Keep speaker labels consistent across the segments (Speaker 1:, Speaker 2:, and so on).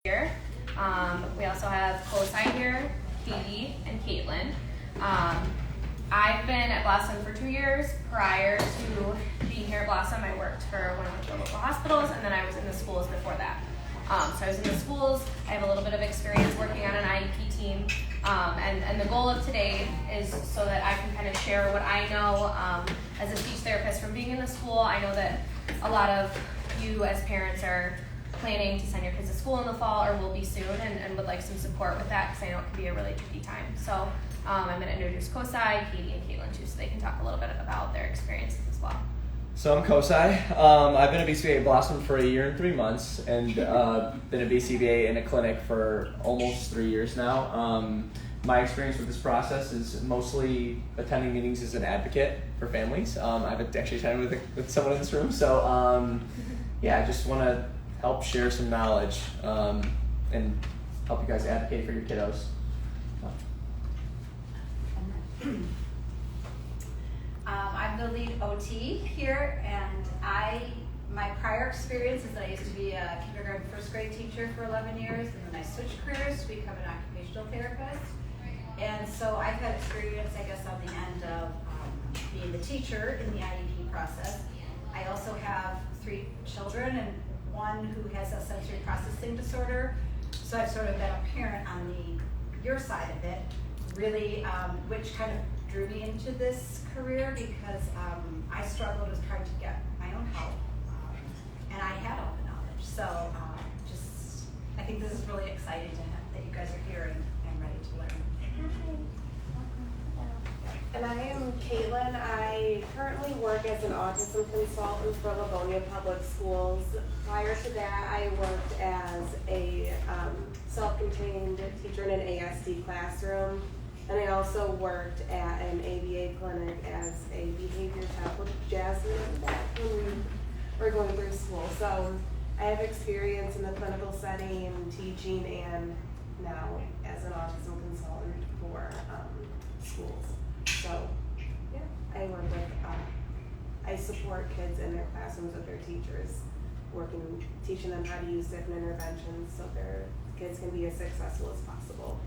Speaker 1: here. We also have Kosai here, Katie, and Caitlyn. I've been at Blossom for 2 years. Prior to being here at Blossom, I worked for one of the local hospitals, and then I was in the schools before that. So I was in the schools. I have a little bit of experience working on an IEP team, and the goal of today is so that I can kind of share what I know as a speech therapist from being in the school. I know that a lot of you as parents are planning to send your kids to school in the fall or will be soon, and would like some support with that because I know it can be a really tricky time. So I'm going to introduce Kosai, Katie, and Caitlyn too, so they can talk a little bit about their experiences as well.
Speaker 2: So I'm Kosai. I've been a BCBA at Blossom for 1 year and 3 months, and been a BCBA in a clinic for almost 3 years now. My experience with this process is mostly attending meetings as an advocate for families. I've actually attended with someone in this room, so I just want to help share some knowledge and help you guys advocate for your kiddos.
Speaker 3: I'm the lead OT here, and my prior experience is that I used to be a kindergarten first grade teacher for 11 years, and then I switched careers to become an occupational therapist. And so I've had experience, I guess, on the end of being the teacher in the IEP process. I also have 3 children and one who has a sensory processing disorder. So I've sort of been a parent on your side of it, really, which kind of drew me into this career because I struggled with trying to get my own help, and I had all the knowledge. So I think this is really exciting to have that you guys are here and ready to learn.
Speaker 4: And I am Caitlyn. I currently work as an Autism Consultant for Livonia Public Schools. Prior to that, I worked as a self-contained teacher in an ASD classroom. And I also worked at an ABA clinic as a behavior tech with Jasmine when we were going through school. So I have experience in the clinical setting, teaching, and now as an autism consultant for schools. So yeah, I work with, I support kids in their classrooms with their teachers, teaching them how to use different interventions so their kids can be as successful as possible.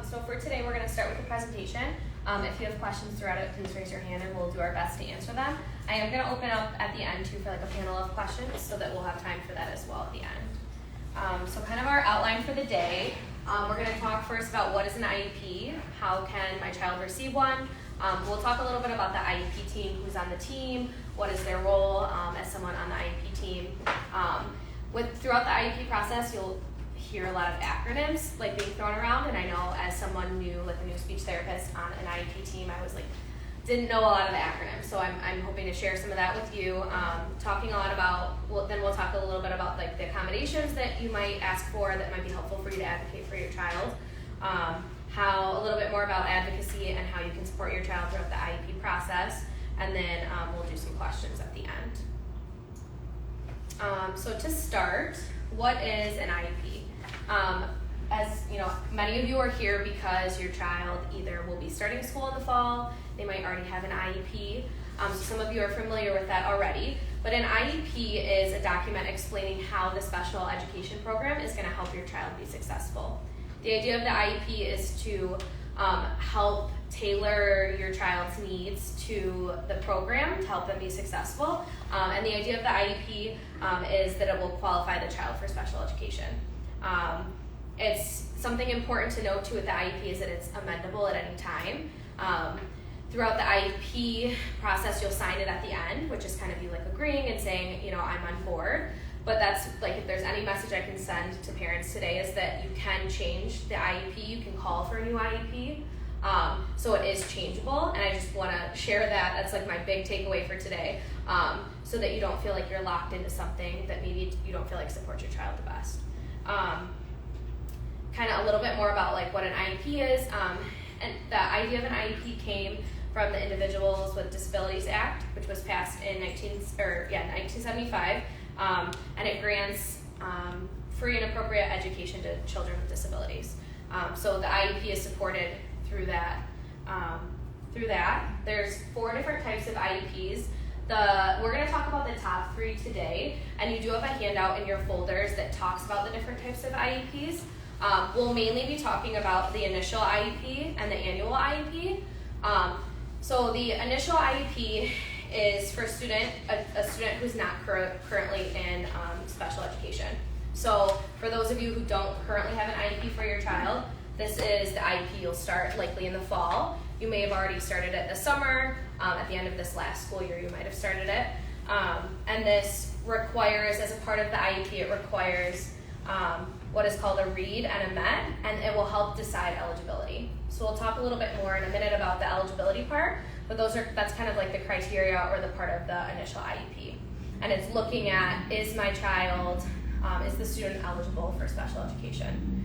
Speaker 1: So for today, we're going to start with the presentation. If you have questions throughout it, please raise your hand and we'll do our best to answer them. I am going to open up at the end too for like a panel of questions so that we'll have time for that as well at the end. So kind of our outline for the day. We're going to talk first about what is an IEP, how can my child receive one. We'll talk a little bit about the IEP team, who's on the team, what is their role as someone on the IEP team. Throughout the IEP process, you'll hear a lot of acronyms like being thrown around, and I know as someone new, like a new speech therapist on an IEP team, I was like, didn't know a lot of the acronyms, so I'm hoping to share some of that with you. Talking a lot about, then we'll talk a little bit about like the accommodations that you might ask for that might be helpful for you to advocate for your child. A little bit more about advocacy and how you can support your child throughout the IEP process, and then we'll do some questions at the end. So to start, what is an IEP? As you know, many of you are here because your child either will be starting school in the fall, they might already have an IEP, so some of you are familiar with that already, but an IEP is a document explaining how the special education program is going to help your child be successful. The idea of the IEP is to help tailor your child's needs to the program to help them be successful, and the idea of the IEP is that it will qualify the child for special education. It's something important to note too with the IEP is that it's amendable at any time. Throughout the IEP process, you'll sign it at the end, which is kind of you like agreeing and saying, I'm on board. But that's like, if there's any message I can send to parents today is that you can change the IEP, you can call for a new IEP. So it is changeable, and I just want to share that. That's like my big takeaway for today, so that you don't feel like you're locked into something that maybe you don't feel like supports your child the best. Kind of a little bit more about like what an IEP is, and the idea of an IEP came from the Individuals with Disabilities Act, which was passed in 1975, and it grants free and appropriate education to children with disabilities. So the IEP is supported through that. There's 4 different types of IEPs. we're going to talk about the top 3 today, and you do have a handout in your folders that talks about the different types of IEPs. We'll mainly be talking about the initial IEP and the annual IEP. So the initial IEP is for a student who's not currently in special education. So for those of you who don't currently have an IEP for your child, this is the IEP you'll start likely in the fall. You may have already started it this summer. At the end of this last school year, you might have started it. And this requires, as a part of the IEP, it requires what is called a read and a MET, and it will help decide eligibility. So we'll talk a little bit more in a minute about the eligibility part, but that's kind of like the criteria or the part of the initial IEP. And it's looking at, is the student eligible for special education?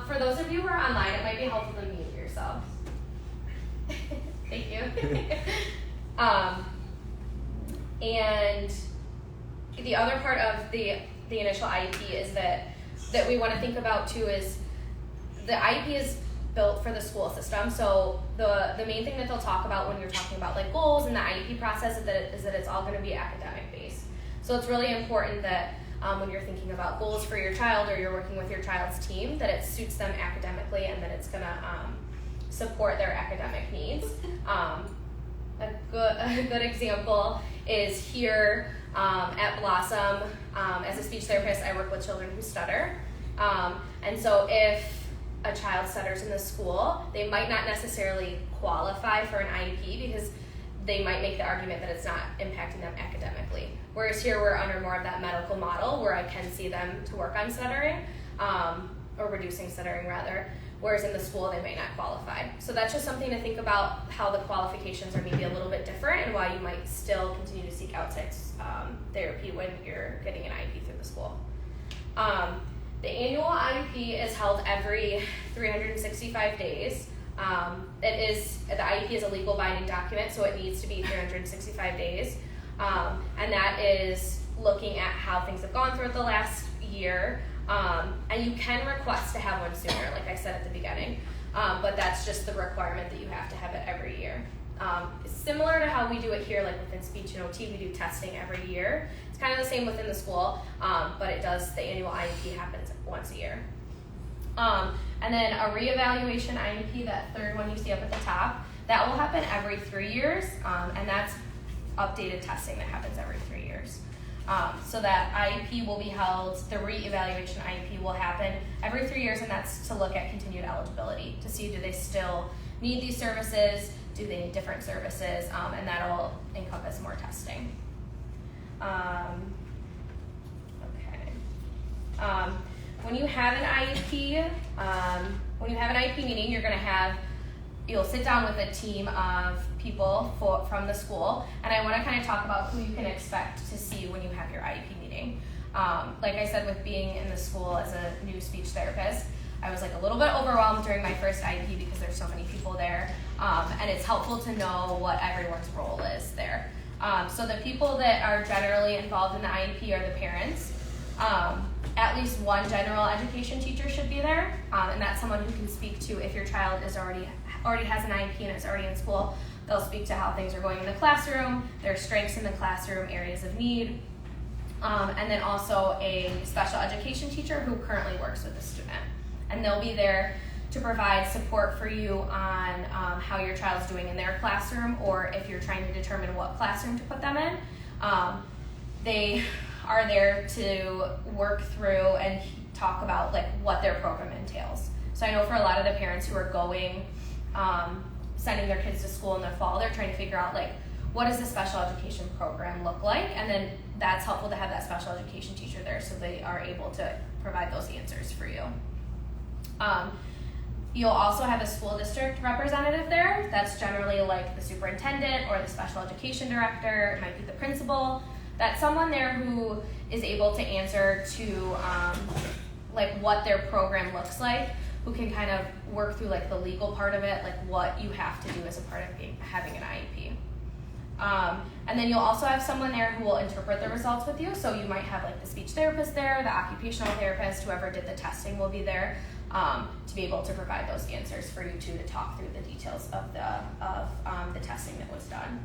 Speaker 1: For those of you who are online, it might be helpful to mute yourselves. Thank you. And the other part of the initial IEP is that we want to think about too is the IEP is built for the school system. So the main thing that they'll talk about when you're talking about like goals in the IEP process is that it's all going to be academic based. So it's really important that when you're thinking about goals for your child or you're working with your child's team, that it suits them academically and that it's going to support their academic needs. A good example is here at Blossom. As a speech therapist, I work with children who stutter. And so if a child stutters in the school, they might not necessarily qualify for an IEP because they might make the argument that it's not impacting them academically. Whereas here we're under more of that medical model where I can see them to work on stuttering, or reducing stuttering rather, whereas in the school they may not qualify. So that's just something to think about, how the qualifications are maybe a little bit different and why you might still continue to seek outside therapy when you're getting an IEP through the school. The annual IEP is held every 365 days. The IEP is a legal binding document, so it needs to be 365 days. And that is looking at how things have gone throughout the last year. And you can request to have one sooner, like I said at the beginning. But that's just the requirement that you have to have it every year. Similar to how we do it here, like within speech and OT, we do testing every year. It's kind of the same within the school, but the annual IEP happens once a year. And then a reevaluation IEP, that third one you see up at the top, that will happen every 3 years, and that's updated testing that happens every 3 years. So that IEP will be held, the reevaluation IEP will happen every 3 years, and that's to look at continued eligibility, to see do they still need these services, do they need different services, and that'll encompass more testing. When you have an IEP, meeting, you'll sit down with a team of people from the school, and I want to kind of talk about who you can expect to see when you have your IEP meeting. Like I said, with being in the school as a new speech therapist, I was like a little bit overwhelmed during my first IEP because there's so many people there, and it's helpful to know what everyone's role is there. So the people that are generally involved in the IEP are the parents. At least one general education teacher should be there, and that's someone who can speak to if your child is already has an IEP and is already in school. They'll speak to how things are going in the classroom, their strengths in the classroom, areas of need, and then also a special education teacher who currently works with the student. And they'll be there to provide support for you on how your child's doing in their classroom, or if you're trying to determine what classroom to put them in. They are there to work through and talk about like what their program entails. So I know for a lot of the parents who are going, sending their kids to school in the fall, they're trying to figure out like what does the special education program look like, and then that's helpful to have that special education teacher there so they are able to provide those answers for you. You'll also have a school district representative there. That's generally like the superintendent or the special education director. It might be the principal. That's someone there who is able to answer to like what their program looks like, who can kind of work through like the legal part of it, like what you have to do as a part of having an IEP. And then you'll also have someone there who will interpret the results with you. So you might have like the speech therapist there, the occupational therapist, whoever did the testing will be there. to be able to provide those answers for you two to talk through the details of the testing that was done.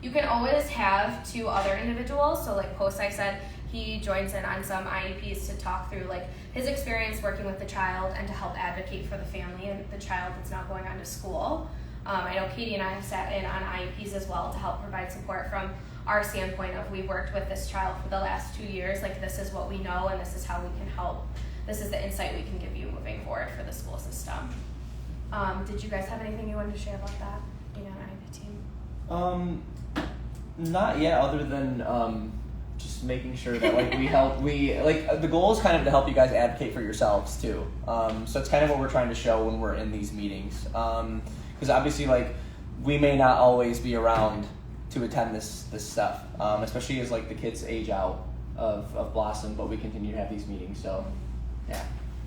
Speaker 1: You can always have 2 other individuals. So like Kosai said, he joins in on some IEPs to talk through like his experience working with the child and to help advocate for the family and the child that's not going on to school. I know Katie and I have sat in on IEPs as well to help provide support from our standpoint of we've worked with this child for the last 2 years, like this is what we know and this is how we can help. This is the insight we can give you moving forward for the school system. Did you guys have anything you wanted to share about that, being on IEP team?
Speaker 2: Not yet, other than just making sure that like the goal is kind of to help you guys advocate for yourselves too. So it's kind of what we're trying to show when we're in these meetings. Because obviously like we may not always be around to attend this stuff, especially as like the kids age out of Blossom, but we continue to have these meetings. So yeah.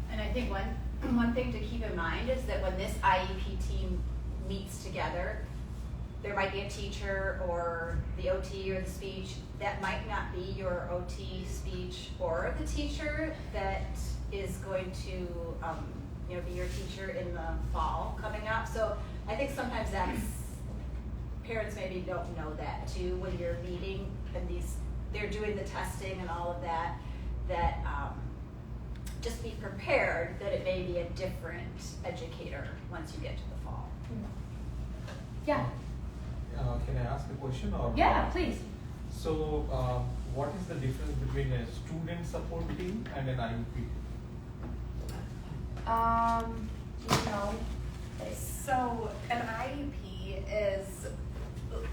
Speaker 3: And I think one thing to keep in mind is that when this IEP team meets together, there might be a teacher or the OT or the speech that might not be your OT, speech, or the teacher that is going to be your teacher in the fall coming up. So I think sometimes parents maybe don't know that too when you're meeting and they're doing the testing and all of that, just be prepared that it may be a different educator once you get to the fall.
Speaker 1: Yeah.
Speaker 5: Can I ask a question? Or
Speaker 1: Yeah, please.
Speaker 5: So, what is the difference between a student support team and an IEP?
Speaker 4: So an IEP is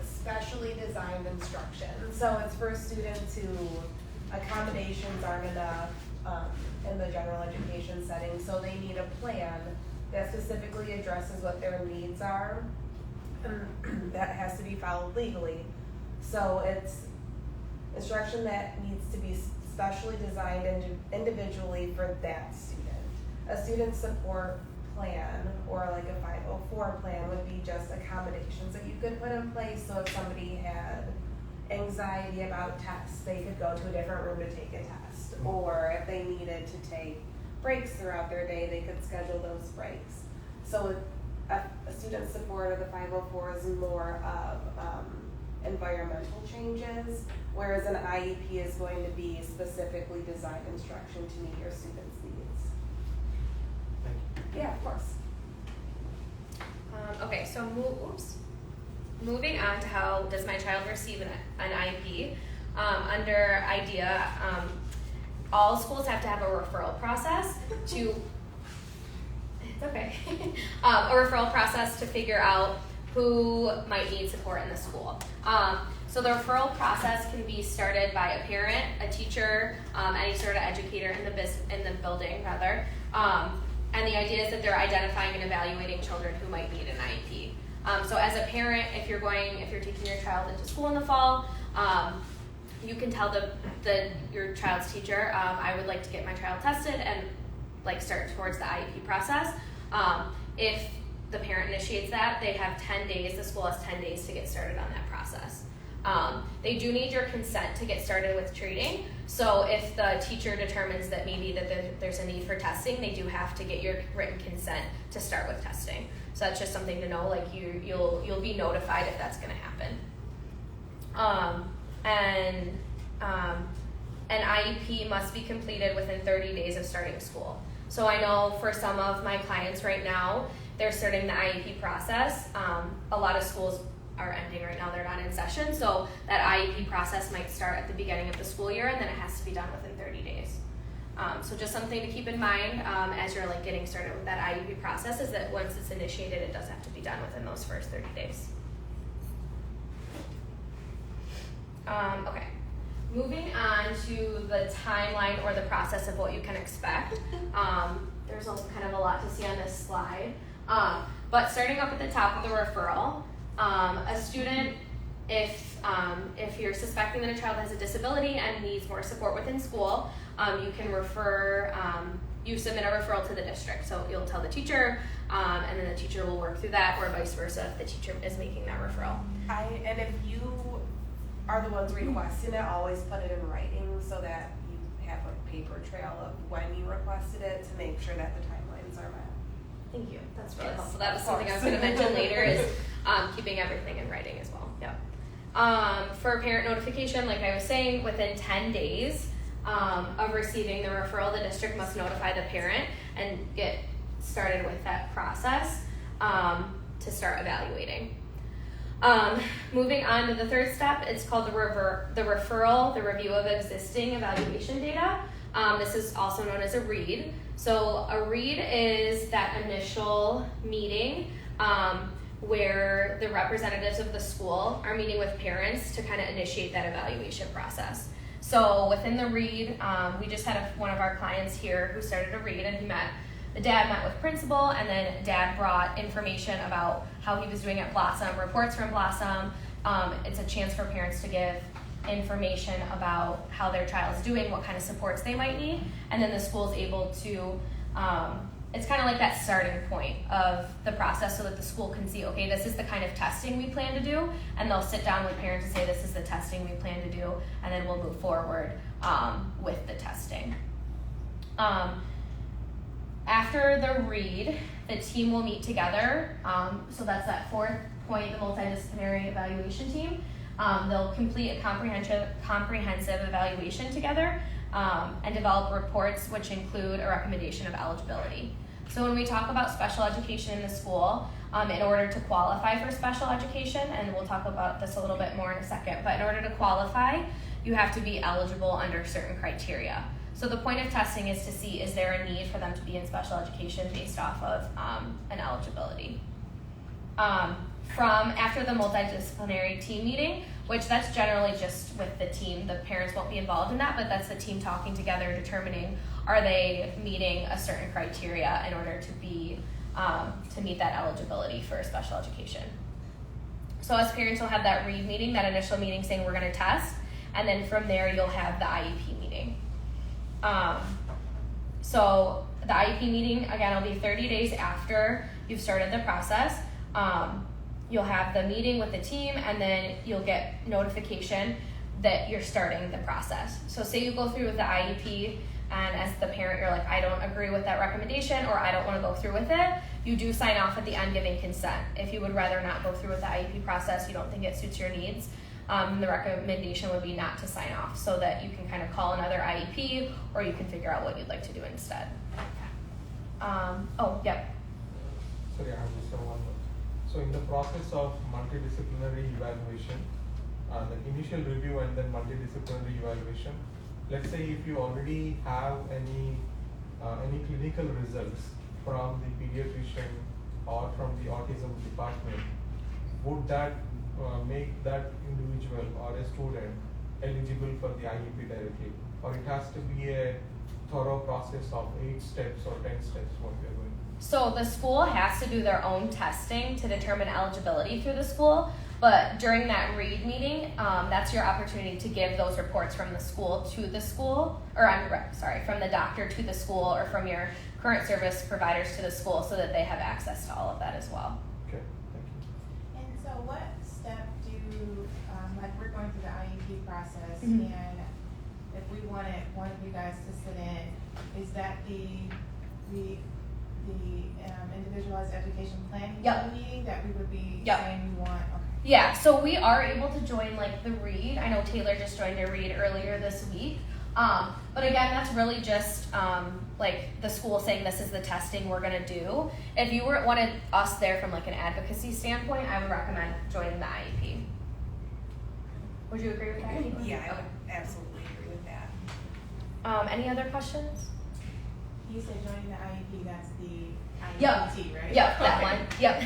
Speaker 4: specially designed instruction. So it's for students who accommodations aren't enough in the general education setting. So they need a plan that specifically addresses what their needs are. That has to be followed legally. So it's instruction that needs to be specially designed individually for that student. A student support plan or like a 504 plan would be just accommodations that you could put in place. So if somebody had anxiety about tests, they could go to a different room to take a test. Or if they needed to take breaks throughout their day, they could schedule those breaks. So a student support or the 504 is more of environmental changes, whereas an IEP is going to be specifically designed instruction to meet your students' needs.
Speaker 5: Thank you.
Speaker 4: Yeah, of course.
Speaker 1: Okay, so moving on to how does my child receive an IEP? Under IDEA, all schools have to have a referral process to a referral process to figure out who might need support in the school. So the referral process can be started by a parent, a teacher, any sort of educator in the building rather. And the idea is that they're identifying and evaluating children who might need an IEP. So as a parent, if you're taking your child into school in the fall, you can tell your child's teacher, I would like to get my child tested and start towards the IEP process. If the parent initiates that, they have 10 days, the school has 10 days to get started on that process. They do need your consent to get started with treating. So if the teacher determines that maybe there's a need for testing, they do have to get your written consent to start with testing. So that's just something to know, you'll be notified if that's gonna happen. An IEP must be completed within 30 days of starting school. So I know for some of my clients right now, they're starting the IEP process. A lot of schools are ending right now, they're not in session, so that IEP process might start at the beginning of the school year and then it has to be done within 30 days. So just something to keep in mind as you're getting started with that IEP process is that once it's initiated, it does have to be done within those first 30 days. Okay. Moving on to the timeline or the process of what you can expect. There's kind of a lot to see on this slide. But starting up at the top of the referral, a student, if you're suspecting that a child has a disability and needs more support within school, you can you submit a referral to the district. So you'll tell the teacher, and then the teacher will work through that, or vice versa if the teacher is making that referral.
Speaker 4: And if you are the ones requesting it, always put it in writing so that you have a paper trail of when you requested it to make sure that the timelines are met.
Speaker 1: Thank you. That's really
Speaker 4: Yes,
Speaker 1: helpful. That was
Speaker 4: of
Speaker 1: something I was
Speaker 4: course.
Speaker 1: going to mention later is keeping everything in writing as well. Yep. For parent notification, like I was saying, within 10 days of receiving the referral, the district must notify the parent and get started with that process to start evaluating. Moving on to the third step, it's called the referral, the review of existing evaluation data. This is also known as a read. So a read is that initial meeting where the representatives of the school are meeting with parents to kind of initiate that evaluation process. So within the read, we just had one of our clients here who started a read, and the dad met with principal, and then dad brought information about how he was doing at Blossom, reports from Blossom. It's a chance for parents to give information about how their child is doing, what kind of supports they might need, and then the school is able to, it's kind of like that starting point of the process so that the school can see, okay, this is the kind of testing we plan to do, and they'll sit down with parents and say, this is the testing we plan to do, and then we'll move forward with the testing. After the read, the team will meet together, so that's that fourth point, the multidisciplinary evaluation team. They'll complete a comprehensive evaluation together and develop reports which include a recommendation of eligibility. So when we talk about special education in the school, in order to qualify for special education, and we'll talk about this a little bit more in a second, but in order to qualify, you have to be eligible under certain criteria. So the point of testing is to see, is there a need for them to be in special education based off of an eligibility. From after the multidisciplinary team meeting, which that's generally just with the team, the parents won't be involved in that, but that's the team talking together, determining are they meeting a certain criteria in order to be to meet that eligibility for special education. So as parents will have that read meeting, that initial meeting saying we're going to test, and then from there you'll have the IEP meeting. So the IEP meeting, again, will be 30 days after you've started the process. You'll have the meeting with the team, and then you'll get notification that you're starting the process. So say you go through with the IEP, and as the parent, you're like, I don't agree with that recommendation, or I don't want to go through with it, you do sign off at the end giving consent. If you would rather not go through with the IEP process, you don't think it suits your needs, the recommendation would be not to sign off, so that you can kind of call another IEP, or you can figure out what you'd like to do instead. Yep.
Speaker 5: Sorry, I have just one more. So in the process of multidisciplinary evaluation, the initial review and then multidisciplinary evaluation, let's say if you already have any clinical results from the pediatrician or from the autism department, would that make that individual or a student eligible for the IEP directly? Or it has to be a thorough process of 8 steps or 10 steps, what we are going?
Speaker 1: So the school has to do their own testing to determine eligibility through the school, but during that read meeting, that's your opportunity to give those reports from the school to the school, or from the doctor to the school, or from your current service providers to the school, so that they have access to all of that as well.
Speaker 5: Okay, thank you.
Speaker 6: And so what step do, like we're going through the IEP process,
Speaker 1: Mhm.
Speaker 6: and if we wanted one of you guys to sit in, is that the Individualized Education Plan
Speaker 1: Yep.
Speaker 6: meeting that we would be
Speaker 1: Yep.
Speaker 6: saying we want? Okay.
Speaker 1: Yeah, so we are able to join like the read. I know Taylor just joined a read earlier this week. But again, that's really just like the school saying this is the testing we're gonna do. If you wanted us there from like an advocacy standpoint, I would recommend joining the IEP. Would you agree with that? Caitlin?
Speaker 4: Yeah, I
Speaker 1: Okay.
Speaker 4: would absolutely agree with that.
Speaker 1: Any other questions?
Speaker 6: You said joining the IEP, that's the
Speaker 1: Yep.
Speaker 6: IEP, right?
Speaker 1: Yep, that
Speaker 6: Okay.
Speaker 1: one. Yep.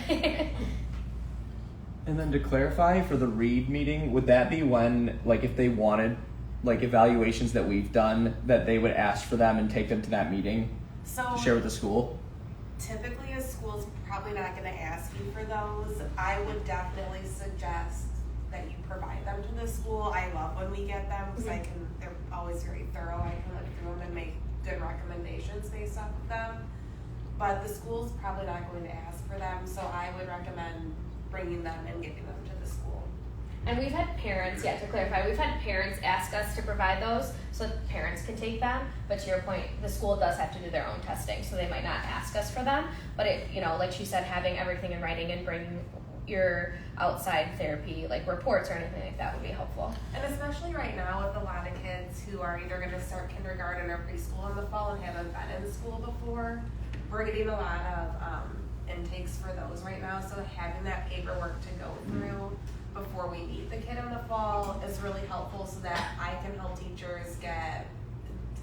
Speaker 2: And then to clarify for the read meeting, would that be when, like, if they wanted, like, evaluations that we've done, that they would ask for them and take them to that meeting
Speaker 4: So
Speaker 2: to share with the school?
Speaker 4: typically a school's probably not going to ask you for those. I would definitely suggest that you provide them to the school. I love when we get them because they're always very thorough. I can look through them and make good recommendations based off of them. But the school's probably not going to ask for them, so I would recommend bringing them and giving them to the school.
Speaker 1: And we've had parents, to clarify, we've had parents ask us to provide those so that parents can take them. But to your point, the school does have to do their own testing, so they might not ask us for them. But it, like she said, having everything in writing and bringing your outside therapy, like reports or anything like that, would be helpful.
Speaker 7: And especially right now with a lot of kids who are either going to start kindergarten or preschool in the fall and haven't been in school before, we're getting a lot of intakes for those right now. So having that paperwork to go through before we meet the kid in the fall is really helpful, so that I can help teachers get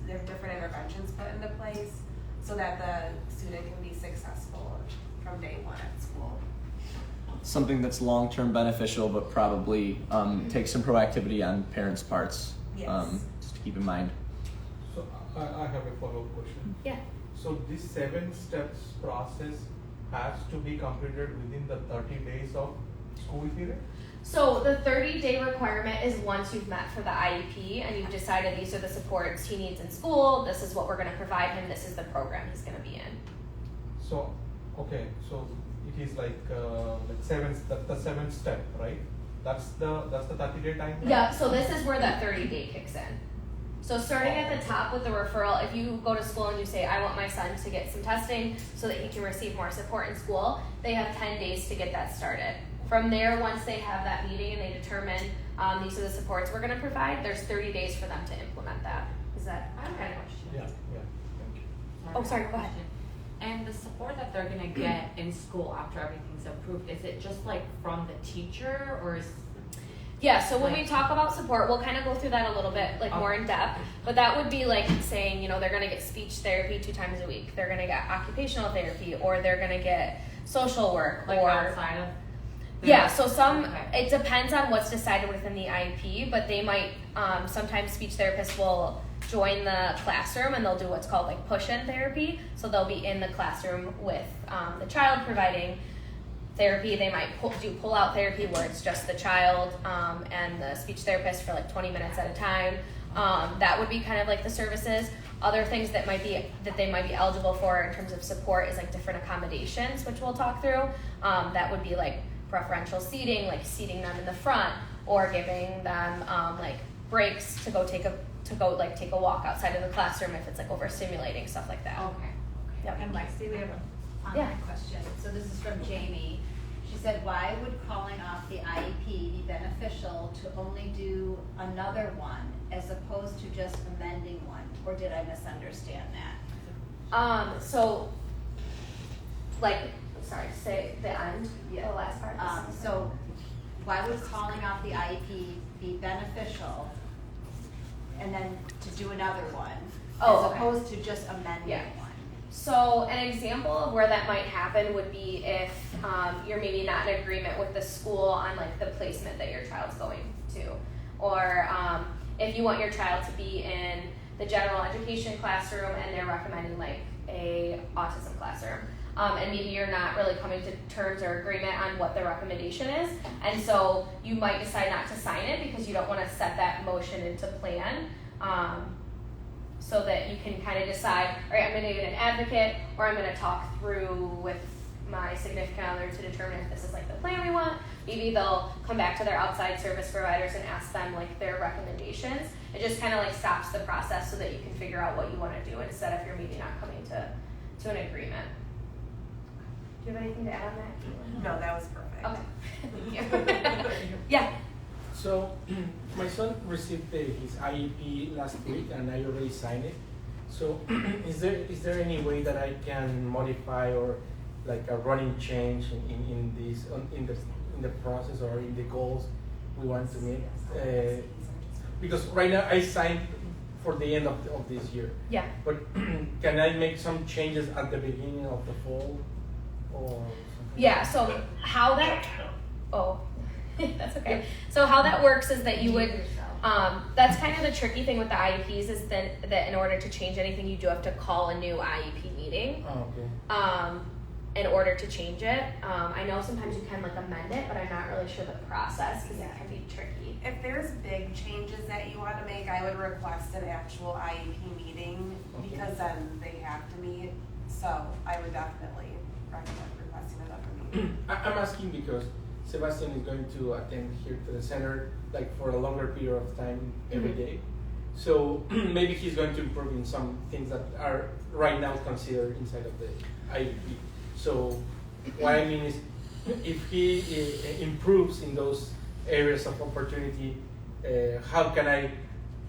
Speaker 7: their different interventions put into place so that the student can be successful from day one at school.
Speaker 2: Something that's long-term beneficial, but probably takes some proactivity on parents' parts.
Speaker 7: Yes.
Speaker 2: Just to keep in mind.
Speaker 5: So I have a follow-up question.
Speaker 1: Yeah.
Speaker 5: So this 7 steps process has to be completed within the 30 days of school period?
Speaker 1: So the 30-day requirement is once you've met for the IEP and you've decided these are the supports he needs in school, this is what we're going to provide him, this is the program he's going to be in.
Speaker 5: So, okay, so it is like the 7th step, right? That's the 30-day time?
Speaker 1: Yeah, so this is where that 30-day kicks in. So starting at the top with the referral, if you go to school and you say, I want my son to get some testing so that he can receive more support in school, they have 10 days to get that started. From there, once they have that meeting and they determine these are the supports we're going to provide, there's 30 days for them to implement that. Is that kind of question?
Speaker 5: Yeah, thank you.
Speaker 1: Oh, sorry, go ahead.
Speaker 8: And the support that they're gonna get in school after everything's approved, is it just like from the teacher, or is?
Speaker 1: Yeah, so when we talk about support, we'll kind of go through that a little bit, like more in depth, but that would be like saying, they're gonna get speech therapy 2 times a week, they're gonna get occupational therapy, or they're gonna get social work,
Speaker 8: Like
Speaker 1: or
Speaker 8: outside of?
Speaker 1: yeah, so
Speaker 8: Okay.
Speaker 1: it depends on what's decided within the IEP, but they might, sometimes speech therapists will join the classroom and they'll do what's called like push-in therapy. So they'll be in the classroom with the child providing therapy. They might do pull-out therapy where it's just the child and the speech therapist for like 20 minutes at a time. That would be kind of like the services. Other things that they might be eligible for in terms of support is like different accommodations, which we'll talk through. That would be like preferential seating, like seating them in the front, or giving them like breaks to go take a walk outside of the classroom if it's like overstimulating, stuff like that.
Speaker 8: Okay.
Speaker 1: Yep.
Speaker 3: And Lexi, we have an online
Speaker 1: Yeah.
Speaker 3: question. So this is from Jamie. She said, why would calling off the IEP be beneficial to only do another one as opposed to just amending one? Or did I misunderstand that?
Speaker 1: So, like, sorry, say the end, the last part.
Speaker 3: So why would calling off the IEP be beneficial and then to do another one
Speaker 1: Oh,
Speaker 3: as
Speaker 1: okay.
Speaker 3: opposed to just amending
Speaker 1: Yeah.
Speaker 3: one?
Speaker 1: So an example of where that might happen would be if you're maybe not in agreement with the school on like the placement that your child's going to, or if you want your child to be in the general education classroom and they're recommending like a autism classroom. And maybe you're not really coming to terms or agreement on what the recommendation is, and so you might decide not to sign it because you don't want to set that motion into plan, so that you can kind of decide, all right, I'm going to get an advocate, or I'm going to talk through with my significant other to determine if this is like the plan we want. Maybe they'll come back to their outside service providers and ask them like their recommendations. It just kind of like stops the process so that you can figure out what you want to do instead of you're maybe not coming to an agreement. Do you have anything to add on that, Kaitlyn?
Speaker 7: No, that was perfect.
Speaker 1: Okay. Thank you. Yeah.
Speaker 9: So my son received his IEP last week, and I already signed it. So is there any way that I can modify or like a running change in the process or in the goals we want to meet? Because right now I signed for the end of this year.
Speaker 1: Yeah.
Speaker 9: But can I make some changes at the beginning of the fall or something?
Speaker 1: Yeah, so how that, that's okay. So how that works is that you would, that's kind of the tricky thing with the IEPs is that in order to change anything, you do have to call a new IEP meeting.
Speaker 9: Oh, okay.
Speaker 1: In order to change it. I know sometimes you can like amend it, but I'm not really sure the process because it can be tricky.
Speaker 7: If there's big changes that you want to make, I would request an actual IEP meeting because then they have to meet. So I would definitely recommend requesting another meeting.
Speaker 9: I'm asking because Sebastian is going to attend here to the center like for a longer period of time every day. So maybe he's going to improve in some things that are right now considered inside of the IEP. So what I mean is, if he improves in those areas of opportunity, how can I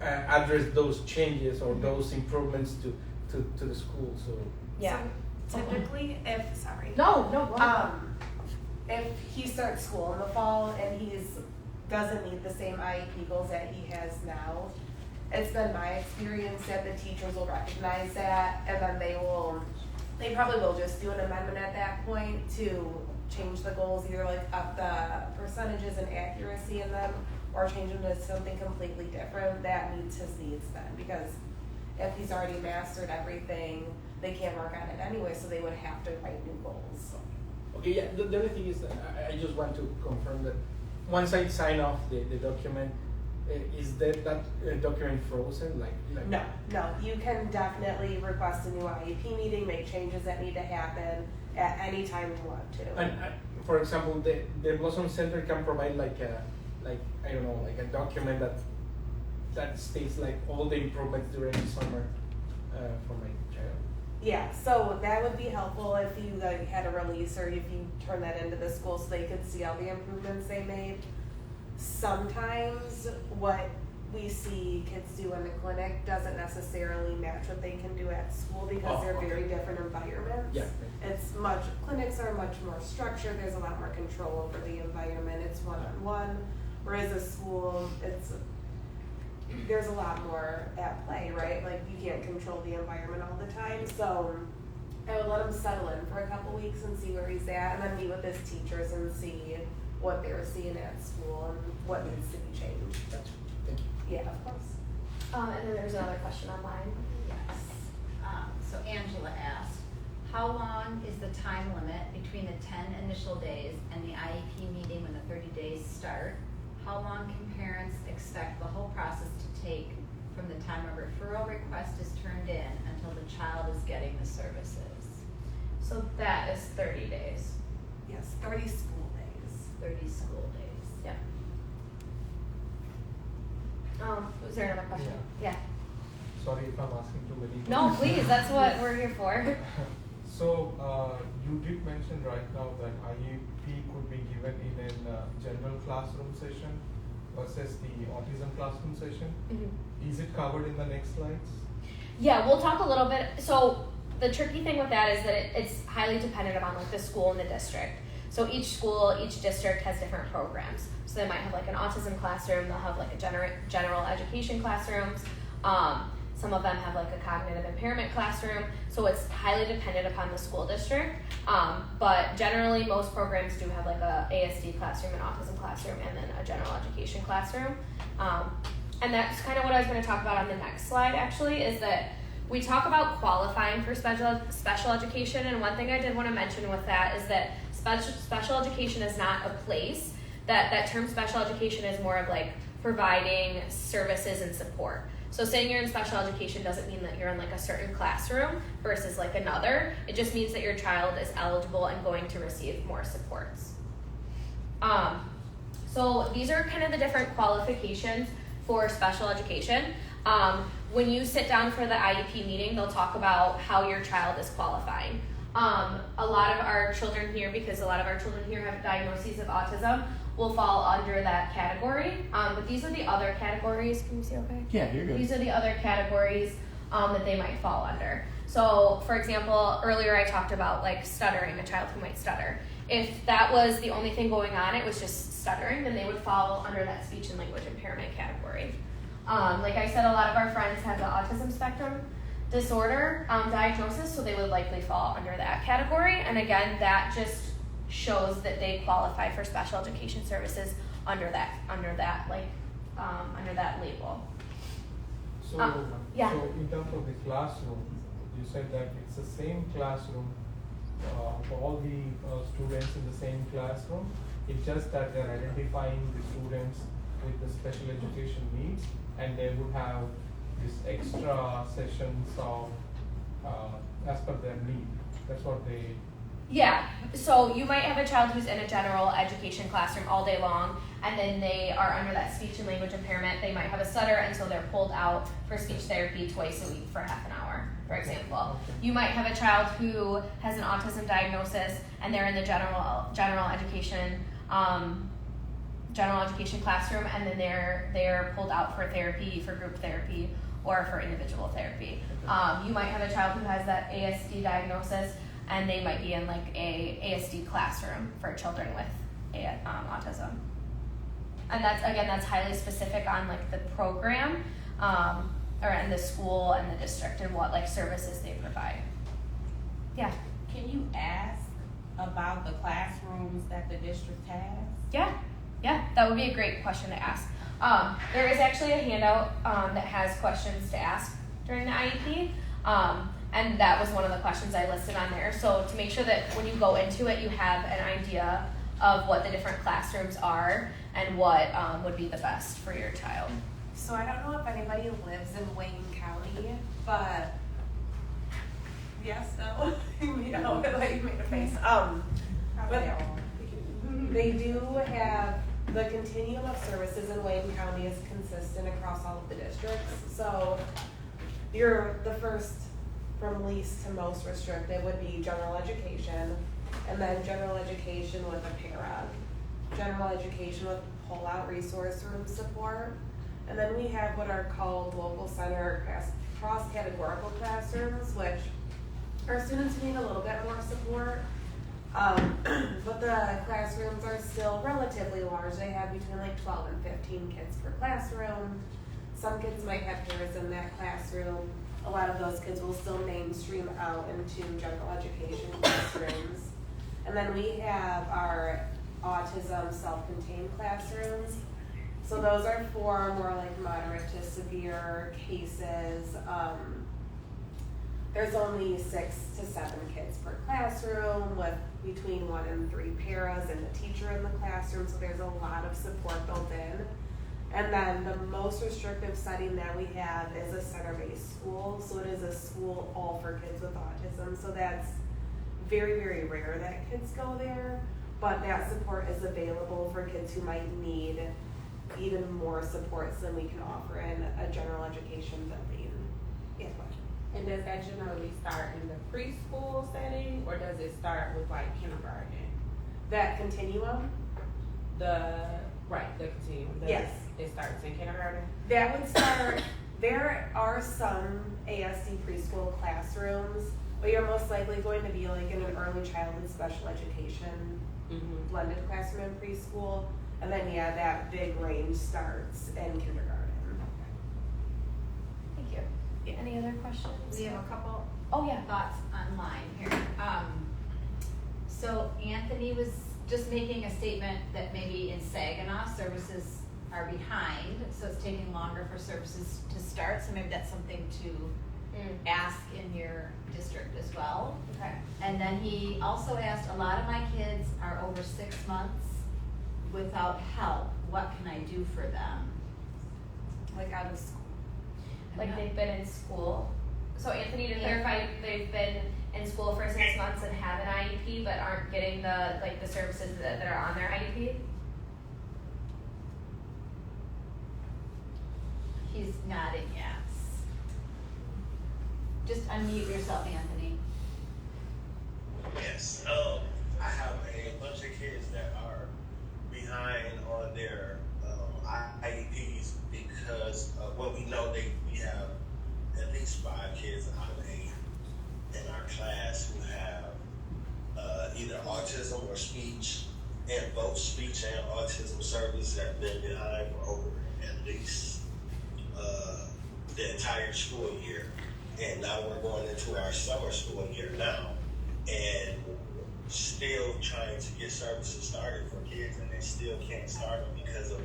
Speaker 9: address those changes or those improvements to the school? So
Speaker 7: Yeah. So typically,
Speaker 8: No, go ahead.
Speaker 7: if he starts school in the fall and doesn't meet the same IEP goals that he has now, it's been my experience that the teachers will recognize that, and then they probably will just do an amendment at that point to change the goals, either like up the percentages and accuracy in them, or change them to something completely different that meets his needs then. Because if he's already mastered everything, they can't work on it anyway, so they would have to write new goals.
Speaker 9: okay, yeah. The other thing is that I just want to confirm that once I sign off the document, is that document frozen? Like
Speaker 7: No, you can definitely request a new IEP meeting, make changes that need to happen at any time you want to.
Speaker 9: And for example, the Blossom Center can provide like I don't know, like a document that states like all the improvements during the summer for my child.
Speaker 7: Yeah, so that would be helpful if you like had a release or if you turn that into the school so they could see all the improvements they made. Sometimes what we see kids do in the clinic doesn't necessarily match what they can do at school because they're very different environments.
Speaker 9: Yeah.
Speaker 7: Clinics are much more structured, there's a lot more control over the environment, it's one-on-one, whereas a school, there's a lot more at play, right? Like you can't control the environment all the time, so I would let him settle in for a couple weeks and see where he's at, and then meet with his teachers and see what they were seeing at school and what needs to be changed.
Speaker 9: Gotcha. Thank you.
Speaker 7: Yeah, of course.
Speaker 1: And then there's another question online.
Speaker 3: Yes. So Angela asked, how long is the time limit between the 10 initial days and the IEP meeting when the 30 days start? How long can parents expect the whole process to take from the time a referral request is turned in until the child is getting the services?
Speaker 1: So that is 30 days.
Speaker 7: Yes, 30 school days.
Speaker 3: 30 school days.
Speaker 1: Yeah. Was there another question? Yeah.
Speaker 5: Sorry if I'm asking too many.
Speaker 1: No, please. That's what we're here for.
Speaker 5: So you did mention right now that IEP could be given in a general classroom session versus the autism classroom session.
Speaker 1: Mm-hmm.
Speaker 5: Is it covered in the next slides?
Speaker 1: Yeah, we'll talk a little bit. So the tricky thing with that is that it's highly dependent upon like the school and the district. So each school, each district has different programs. So they might have like an autism classroom, they'll have like a general education classrooms. Some of them have like a cognitive impairment classroom. So it's highly dependent upon the school district. But generally most programs do have like a ASD classroom, an autism classroom, and then a general education classroom. And that's kind of what I was going to talk about on the next slide actually, is that we talk about qualifying for special education, and one thing I did want to mention with that is that special education is not a place. That term special education is more of like providing services and support. So saying you're in special education doesn't mean that you're in like a certain classroom versus like another. It just means that your child is eligible and going to receive more supports. So these are kind of the different qualifications for special education. When you sit down for the IEP meeting, they'll talk about how your child is qualifying. A lot of our children here, because a lot of our children here have diagnoses of autism, will fall under that category. But these are the other categories. Can you see okay?
Speaker 2: Yeah, you're good.
Speaker 1: These are the other categories that they might fall under. So, for example, earlier I talked about like stuttering, a child who might stutter. If that was the only thing going on, it was just stuttering, then they would fall under that speech and language impairment category. Like I said, a lot of our friends have the autism spectrum disorder diagnosis, so they would likely fall under that category. And again, that just shows that they qualify for special education services under that label.
Speaker 5: So,
Speaker 1: yeah.
Speaker 5: So in terms of the classroom, you said that it's the same classroom for all the students in the same classroom. It's just that they're identifying the students with the special education needs, and they would have this extra sessions of as per their need. That's what they
Speaker 1: Yeah, so you might have a child who's in a general education classroom all day long, and then they are under that speech and language impairment. They might have a stutter, and so they're pulled out for speech therapy twice a week for half an hour, for example. You might have a child who has an autism diagnosis, and they're in the general education classroom, and then they're pulled out for therapy, for group therapy, or for individual therapy. You might have a child who has that ASD diagnosis, and they might be in like a ASD classroom for children with autism. And that's highly specific on like the program, or in the school and the district and what like services they provide. Yeah.
Speaker 10: Can you ask about the classrooms that the district has?
Speaker 1: Yeah, that would be a great question to ask. There is actually a handout that has questions to ask during the IEP. And that was one of the questions I listed on there. So to make sure that when you go into it, you have an idea of what the different classrooms are and what would be the best for your child.
Speaker 7: So I don't know if anybody lives in Wayne County, but yes, no, you know, like you made a face.
Speaker 4: But they do have, the continuum of services in Wayne County is consistent across all of the districts. So you're the first from least to most restricted would be general education, and then general education with a para, general education with pull-out resource room support, and then we have what are called local center cross-categorical classrooms, which our students need a little bit more support, but the classrooms are still relatively large. They have between like 12 and 15 kids per classroom. Some kids might have peers in that classroom. A lot of those kids will still mainstream out into general education classrooms. And then we have our autism self-contained classrooms. So those are for more like moderate to severe cases. There's only 6 to 7 kids per classroom with between 1 and 3 paras and the teacher in the classroom. So there's a lot of support built in. And then the most restrictive setting that we have is a center-based school. So it is a school all for kids with autism. So that's very, very rare that kids go there, but that support is available for kids who might need even more supports than we can offer in a general education building. Yeah.
Speaker 10: And does that generally start in the preschool setting, or does it start with like kindergarten?
Speaker 4: That continuum?
Speaker 10: The continuum.
Speaker 4: Yes.
Speaker 10: It starts in kindergarten?
Speaker 4: That would start, there are some ASD preschool classrooms, but you're most likely going to be like in an early childhood special education blended classroom in preschool. And then that big range starts in kindergarten.
Speaker 1: Thank you. Any other questions?
Speaker 3: We have a couple
Speaker 11: thoughts online here. So Anthony was just making a statement that maybe in Saginaw services are behind, so it's taking longer for services to start. So maybe that's something to ask in your district as well.
Speaker 1: Okay.
Speaker 11: And then he also asked, a lot of my kids are over 6 months without help. What can I do for them?
Speaker 1: Like out of school. Like they've been in school. So Anthony, to clarify, they've been in school for 6 months and have an IEP, but aren't getting the services that are on their IEP.
Speaker 11: He's nodding yes. Just unmute yourself, Anthony.
Speaker 12: Yes. I have a bunch of kids that are behind on their IEPs because we know we have at least 5 kids out of 8 in our class who have either autism or speech, and both speech and autism services have been behind for over at least the entire school year. And now we're going into our summer school year now, and still trying to get services started for kids, and they still can't start them because of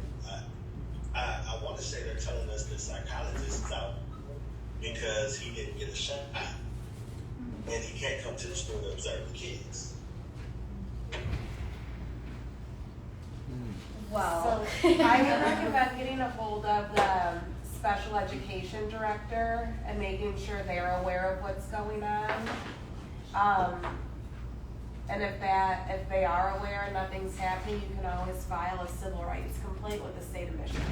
Speaker 12: I want to say they're telling us the psychologist is out because he didn't get a shot and he can't come to the school to observe the kids.
Speaker 4: Well, so I would recommend getting a hold of the special education director and making sure they're aware of what's going on.
Speaker 7: And if they are aware and nothing's happening, you can always file a civil rights complaint with the state of Michigan.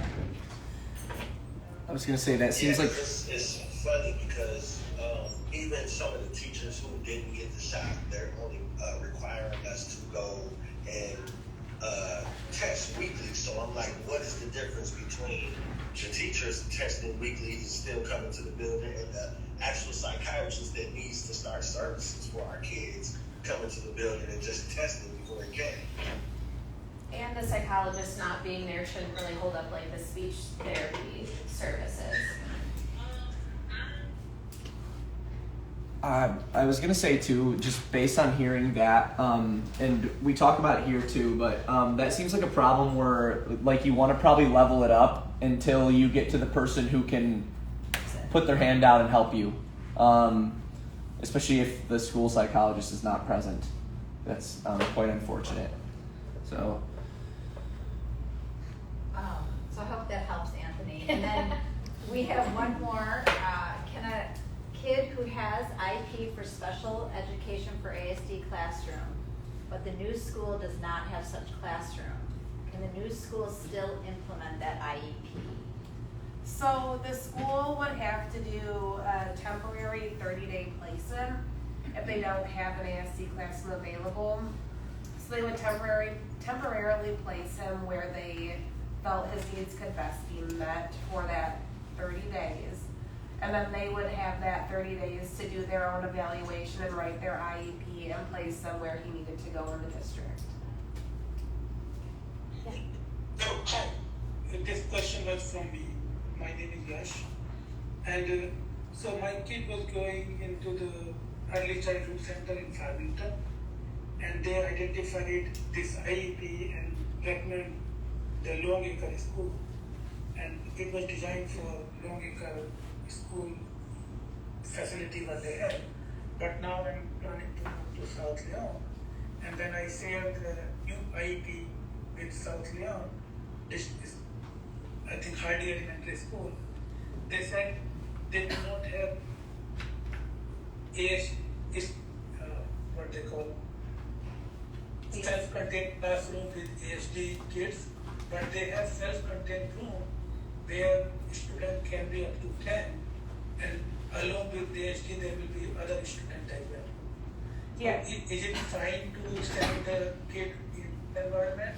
Speaker 2: I was gonna say that seems like
Speaker 12: it's funny because even some of the teachers who didn't get the shot, they're only requiring us to go and test weekly. So I'm like, what is the difference between the teachers testing weekly and still coming to the building and the actual psychiatrist that needs to start services for our kids coming to the building and just testing before they can?
Speaker 1: And the psychologist not being there shouldn't really hold up like the speech therapy services.
Speaker 2: I was gonna say too, just based on hearing that, and we talk about it here too, but that seems like a problem where like you want to probably level it up until you get to the person who can put their hand out and help you, especially if the school psychologist is not present. That's quite unfortunate. So
Speaker 11: I hope that helps, Anthony. And then we have one more. Can a kid who has IEP for special education for ASD classroom, but the new school does not have such classroom, can the new school still implement that IEP?
Speaker 7: So the school would have to do a temporary 30-day place-in if they don't have an ASD classroom available. So they would temporarily place him where they felt his needs could best be met for that 30 days. And then they would have that 30 days to do their own evaluation and write their IEP and place him where he needed to go in the district.
Speaker 13: So, hi. This question was from me. My name is Yash. And so my kid was going into the early childhood center in Farmington, and they identified this IEP and recommended the Long Acre School. And it was designed for Long Acre School facility what they had. But now I'm planning to move to South Leon. And then I shared the new IEP with South Leon. This is, I think, Hardy Elementary School. They said they do not have what they call self-contained classroom with ASD kids, but they have self-contained room where students can be up to 10, and along with the ASD there will be other students as well.
Speaker 7: Yeah.
Speaker 13: So is it fine to send the kid in the environment?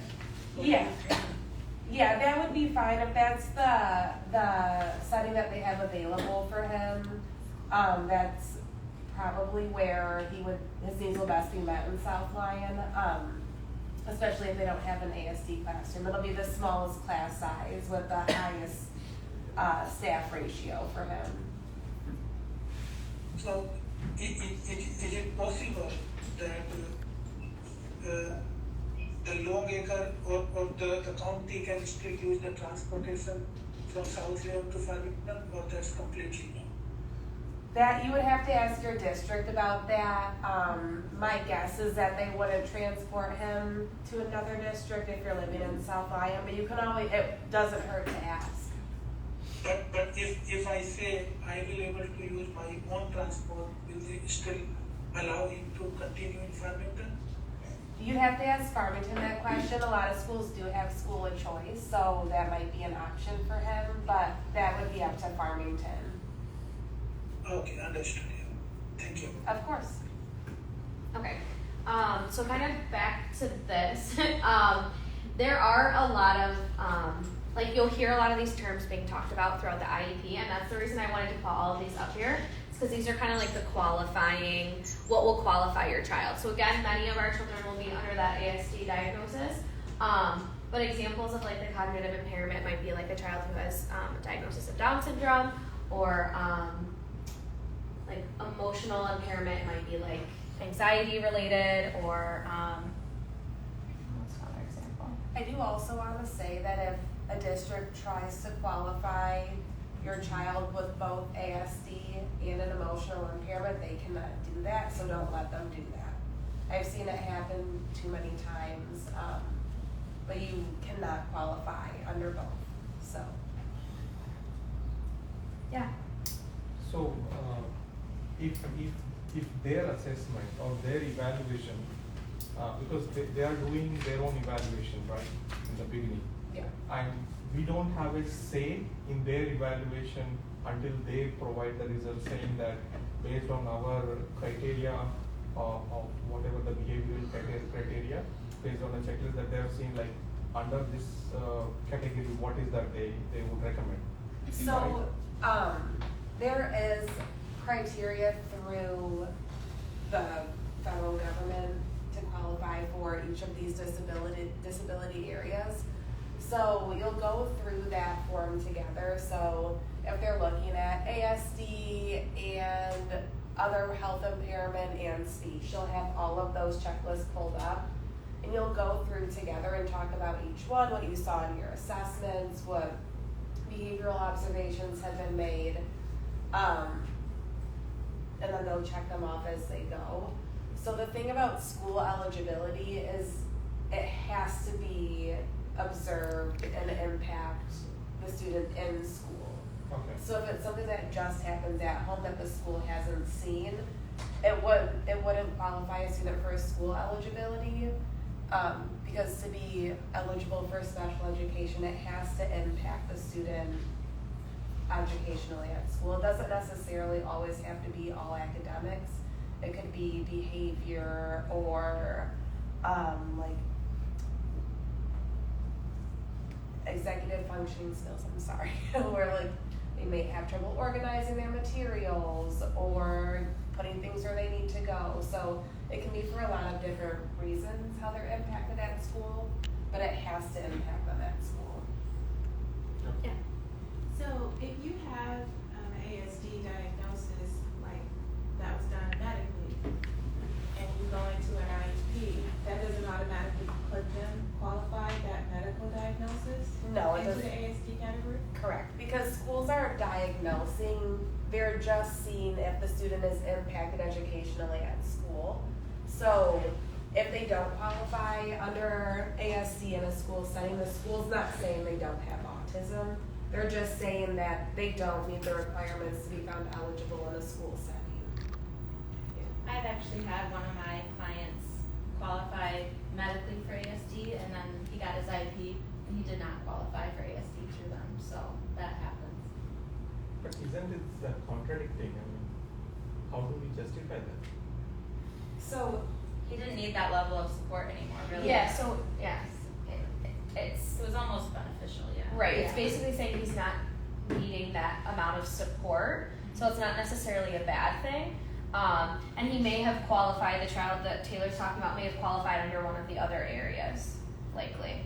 Speaker 7: Yeah. Yeah, that would be fine if that's the setting that they have available for him. That's probably where his needs will best be met in South Lyon, especially if they don't have an ASD classroom. It'll be the smallest class size with the highest staff ratio for him.
Speaker 13: So is it possible that the Long Acre or the county can still use the transportation from South Leon to Farmington, or that's completely no?
Speaker 7: That you would have to ask your district about that. My guess is that they wouldn't transport him to another district if you're living in South Lyon, but you can always, it doesn't hurt to ask.
Speaker 13: But if I say I will able to use my own transport, will they still allow him to continue in Farmington?
Speaker 7: You'd have to ask Farmington that question. A lot of schools do have school of choice, so that might be an option for him, but that would be up to Farmington.
Speaker 13: Okay, understood. Thank you.
Speaker 7: Of course.
Speaker 1: Okay, so kind of back to this. There are a lot of, like you'll hear a lot of these terms being talked about throughout the IEP, and that's the reason I wanted to put all of these up here, because these are kind of like the qualifying, what will qualify your child. So again, many of our children will be under that ASD diagnosis, but examples of like the cognitive impairment might be like a child who has a diagnosis of Down syndrome, or like emotional impairment might be like anxiety related, or what's another example?
Speaker 7: I do also want to say that if a district tries to qualify your child with both ASD and an emotional impairment, they cannot do that, so don't let them do that. I've seen it happen too many times, but you cannot qualify under both, so. Yeah.
Speaker 5: So if their assessment or their evaluation because they are doing their own evaluation, right, in the beginning.
Speaker 7: Yeah.
Speaker 5: And we don't have a say in their evaluation until they provide the results saying that based on our criteria of whatever the behavioral criteria, based on the checklist that they have seen, like under this category, what is that they would recommend?
Speaker 7: So, there is criteria through the federal government to qualify for each of these disability areas. So you'll go through that form together. So if they're looking at ASD and other health impairment and speech, you'll have all of those checklists pulled up. And you'll go through together and talk about each one, what you saw in your assessments, what behavioral observations have been made, and then they'll check them off as they go. So the thing about school eligibility is it has to be observed and impact the student in school.
Speaker 5: Okay.
Speaker 7: So if it's something that just happens at home that the school hasn't seen, it wouldn't qualify a student for school eligibility, because to be eligible for special education, it has to impact the student educationally at school. It doesn't necessarily always have to be all academics. It could be behavior or like executive functioning skills, I'm sorry, where like they may have trouble organizing their materials or putting things where they need to go. So it can be for a lot of different reasons how they're impacted at school, but it has to impact them at school.
Speaker 6: Yeah. So if you have an ASD diagnosis, like that was done medically, and you go into an IEP, that doesn't automatically put them, qualify that medical diagnosis
Speaker 7: No, it
Speaker 6: into
Speaker 7: doesn't.
Speaker 6: the ASD category?
Speaker 7: Correct, because schools aren't diagnosing, they're just seeing if the student is impacted educationally at school. So if they don't qualify under ASD in a school setting, the school's not saying they don't have autism. They're just saying that they don't meet the requirements to be found eligible in a school setting.
Speaker 14: I've actually had one of my clients qualify medically for ASD, and then he got his IEP, and he did not qualify for ASD through them, so that happens.
Speaker 5: But isn't it contradicting? I mean, how do we justify that?
Speaker 7: So
Speaker 14: He didn't need that level of support anymore, really.
Speaker 1: Yeah, so, yes, it's,
Speaker 14: It was almost beneficial, yeah.
Speaker 1: right, it's
Speaker 7: Yeah.
Speaker 1: basically saying he's not needing that amount of support, so it's not necessarily a bad thing. And he may have qualified, the child that Taylor's talking about may have qualified under one of the other areas, likely.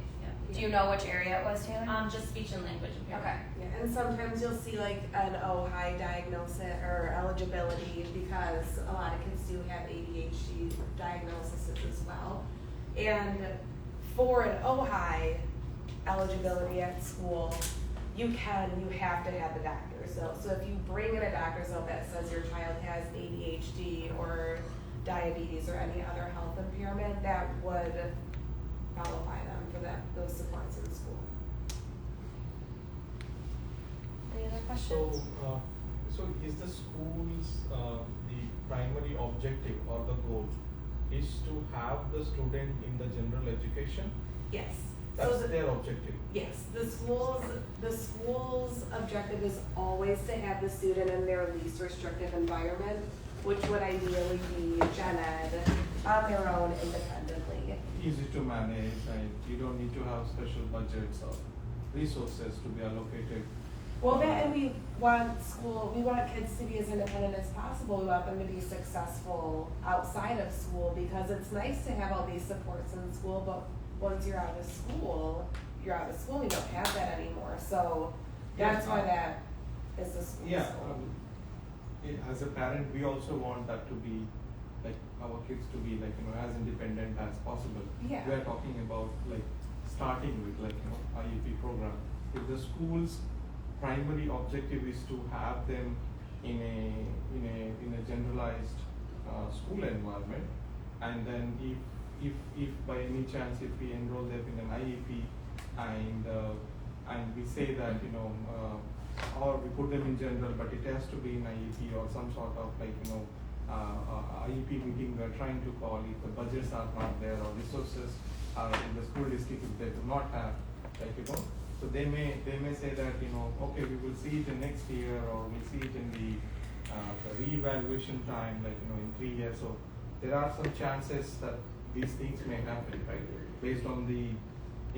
Speaker 1: Do you know which area it was, Taylor?
Speaker 14: Just speech and language impairment.
Speaker 1: Okay.
Speaker 7: yeah, and sometimes you'll see like an high diagnosis or eligibility because a lot of kids do have ADHD diagnoses as well. And for an high eligibility at school, you have to have the doctor's note. So if you bring in a doctor's note that says your child has ADHD or diabetes or any other health impairment, that would qualify them for those supports in school.
Speaker 1: Any other questions?
Speaker 5: So is the school's the primary objective or the goal is to have the student in the general education?
Speaker 7: Yes.
Speaker 5: That's
Speaker 7: So
Speaker 5: their objective.
Speaker 7: yes, the school's objective is always to have the student in their least restrictive environment, which would ideally be gen ed on their own independently.
Speaker 5: Easy to manage, and you don't need to have special budgets or resources to be allocated.
Speaker 7: Well, that, and we want kids to be as independent as possible. We want them to be successful outside of school because it's nice to have all these supports in school, but once you're out of school, you don't have that anymore. So that's why that is the school's
Speaker 5: Yeah,
Speaker 7: goal.
Speaker 5: as a parent, we also want that to be like our kids to be like as independent as possible.
Speaker 7: Yeah.
Speaker 5: We are talking about like starting with like IEP program. If the school's primary objective is to have them in a generalized school environment, and then if by any chance if we enroll them in an IEP and we say that or we put them in general, but it has to be in IEP or some sort of like IEP meeting we are trying to call, if the budgets are not there or resources are in the school district, if they do not have, so they may say that, okay, we will see it in next year, or we'll see it in the re-evaluation time, in 3 years. So there are some chances that these things may happen, right, based on the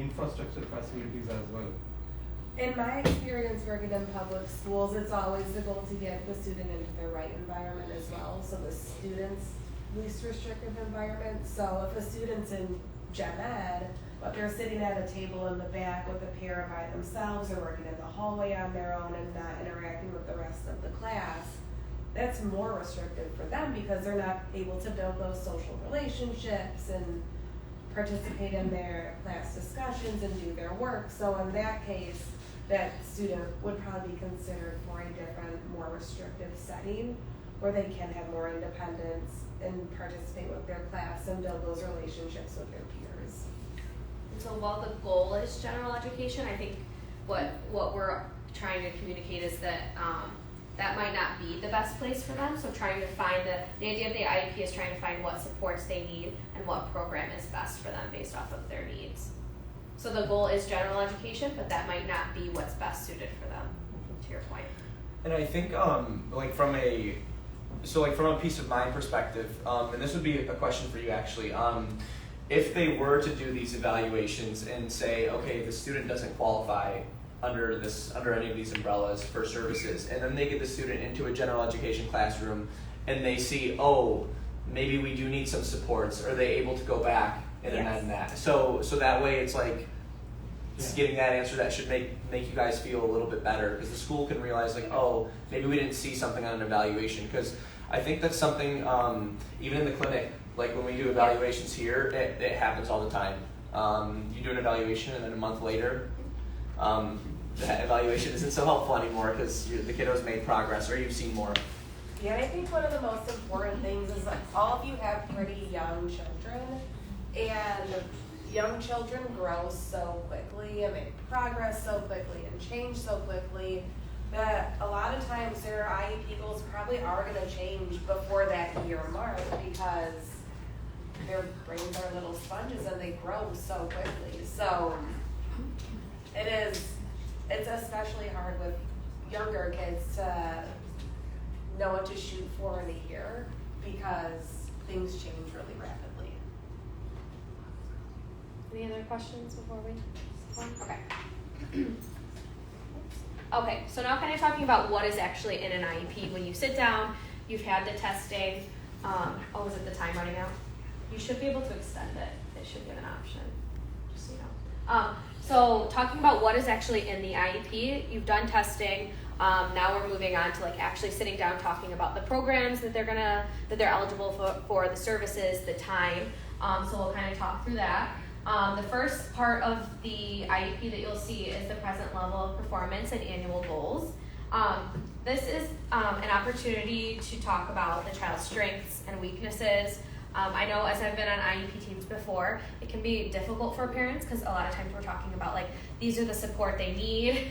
Speaker 5: infrastructure facilities as well.
Speaker 4: In my experience working in public schools, it's always the goal to get the student into the right environment as well. So the student's least restrictive environment. So if a student's in gen ed, but they're sitting at a table in the back with a parent by themselves, or working in the hallway on their own and not interacting with the rest of the class, that's more restrictive for them because they're not able to build those social relationships and participate in their class discussions and do their work. So in that case, that student would probably be considered for a different, more restrictive setting where they can have more independence and participate with their class and build those relationships with their peers.
Speaker 1: So while the goal is general education, I think what we're trying to communicate is that that might not be the best place for them. So trying to find the idea of the IEP is trying to find what supports they need and what program is best for them based off of their needs. So the goal is general education, but that might not be what's best suited for them, to your point.
Speaker 2: And I think from a peace of mind perspective, and this would be a question for you actually, if they were to do these evaluations and say, okay, the student doesn't qualify under any of these umbrellas for services, and then they get the student into a general education classroom and they see, oh, maybe we do need some supports, are they able to go back and amend that? So that way it's like, just getting that answer, that should make you guys feel a little bit better, because the school can realize like, oh, maybe we didn't see something on an evaluation. Because I think that's something, even in the clinic, like when we do evaluations here, it happens all the time. You do an evaluation and then a month later, that evaluation isn't so helpful anymore because the kiddo's made progress or you've seen more.
Speaker 4: Yeah, and I think one of the most important things is that all of you have pretty young children, and young children grow so quickly and make progress so quickly and change so quickly that a lot of times their IEP goals probably are going to change before that year mark, because their brains are little sponges and they grow so quickly. So it's especially hard with younger kids to know what to shoot for in a year, because things change really rapidly.
Speaker 1: Any other questions before we go on? Okay. Okay, so now kind of talking about what is actually in an IEP. When you sit down, you've had the testing. Is it the time running out? You should be able to extend it. It should give an option, just so you know. So talking about what is actually in the IEP, you've done testing. Now we're moving on to like actually sitting down, talking about the programs that they're eligible for, the services, the time. So we'll kind of talk through that. The first part of the IEP that you'll see is the present level of performance and annual goals. This is an opportunity to talk about the child's strengths and weaknesses. I know, as I've been on IEP teams before, it can be difficult for parents because a lot of times we're talking about like, these are the support they need.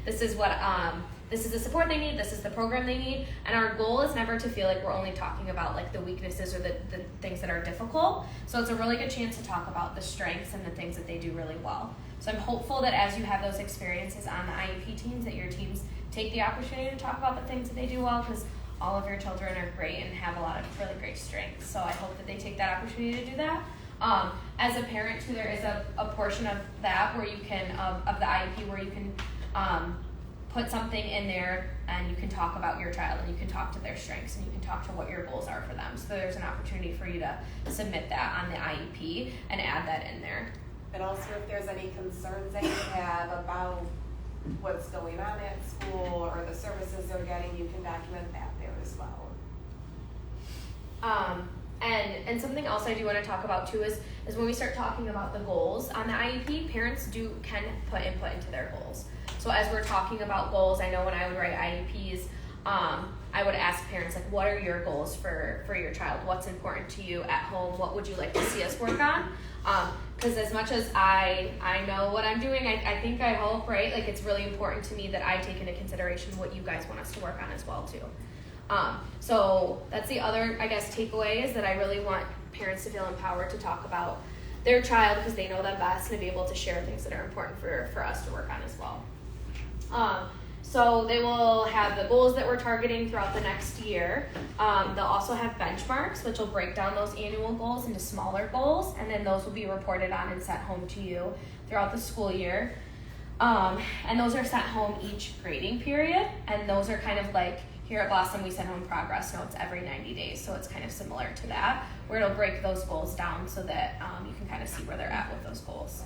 Speaker 1: This is the support they need. This is the program they need. And our goal is never to feel like we're only talking about like the weaknesses or the things that are difficult. So it's a really good chance to talk about the strengths and the things that they do really well. So I'm hopeful that as you have those experiences on the IEP teams, that your teams take the opportunity to talk about the things that they do well, because all of your children are great and have a lot of really great strengths. So I hope that they take that opportunity to do that. As a parent too, there is a portion of that where you can, of the IEP, where you can put something in there and you can talk about your child and you can talk to their strengths and you can talk to what your goals are for them. So there's an opportunity for you to submit that on the IEP and add that in there.
Speaker 4: And also if there's any concerns that you have about what's going on at school or the services they're getting, you can document that there as well.
Speaker 1: And something else I do want to talk about too is when we start talking about the goals on the IEP, parents can put input into their goals. So as we're talking about goals, I know when I would write IEPs, I would ask parents, like, what are your goals for your child? What's important to you at home? What would you like to see us work on? Because as much as I know what I'm doing, I hope, right? Like, it's really important to me that I take into consideration what you guys want us to work on as well too. So that's the other, I guess, takeaway is that I really want parents to feel empowered to talk about their child because they know them best and to be able to share things that are important for us to work on as well. So they will have the goals that we're targeting throughout the next year. They'll also have benchmarks, which will break down those annual goals into smaller goals, and then those will be reported on and sent home to you throughout the school year. And those are sent home each grading period, and those are kind of like, here at Blossom, we send home progress notes every 90 days, so it's kind of similar to that, where it'll break those goals down so that you can kind of see where they're at with those goals.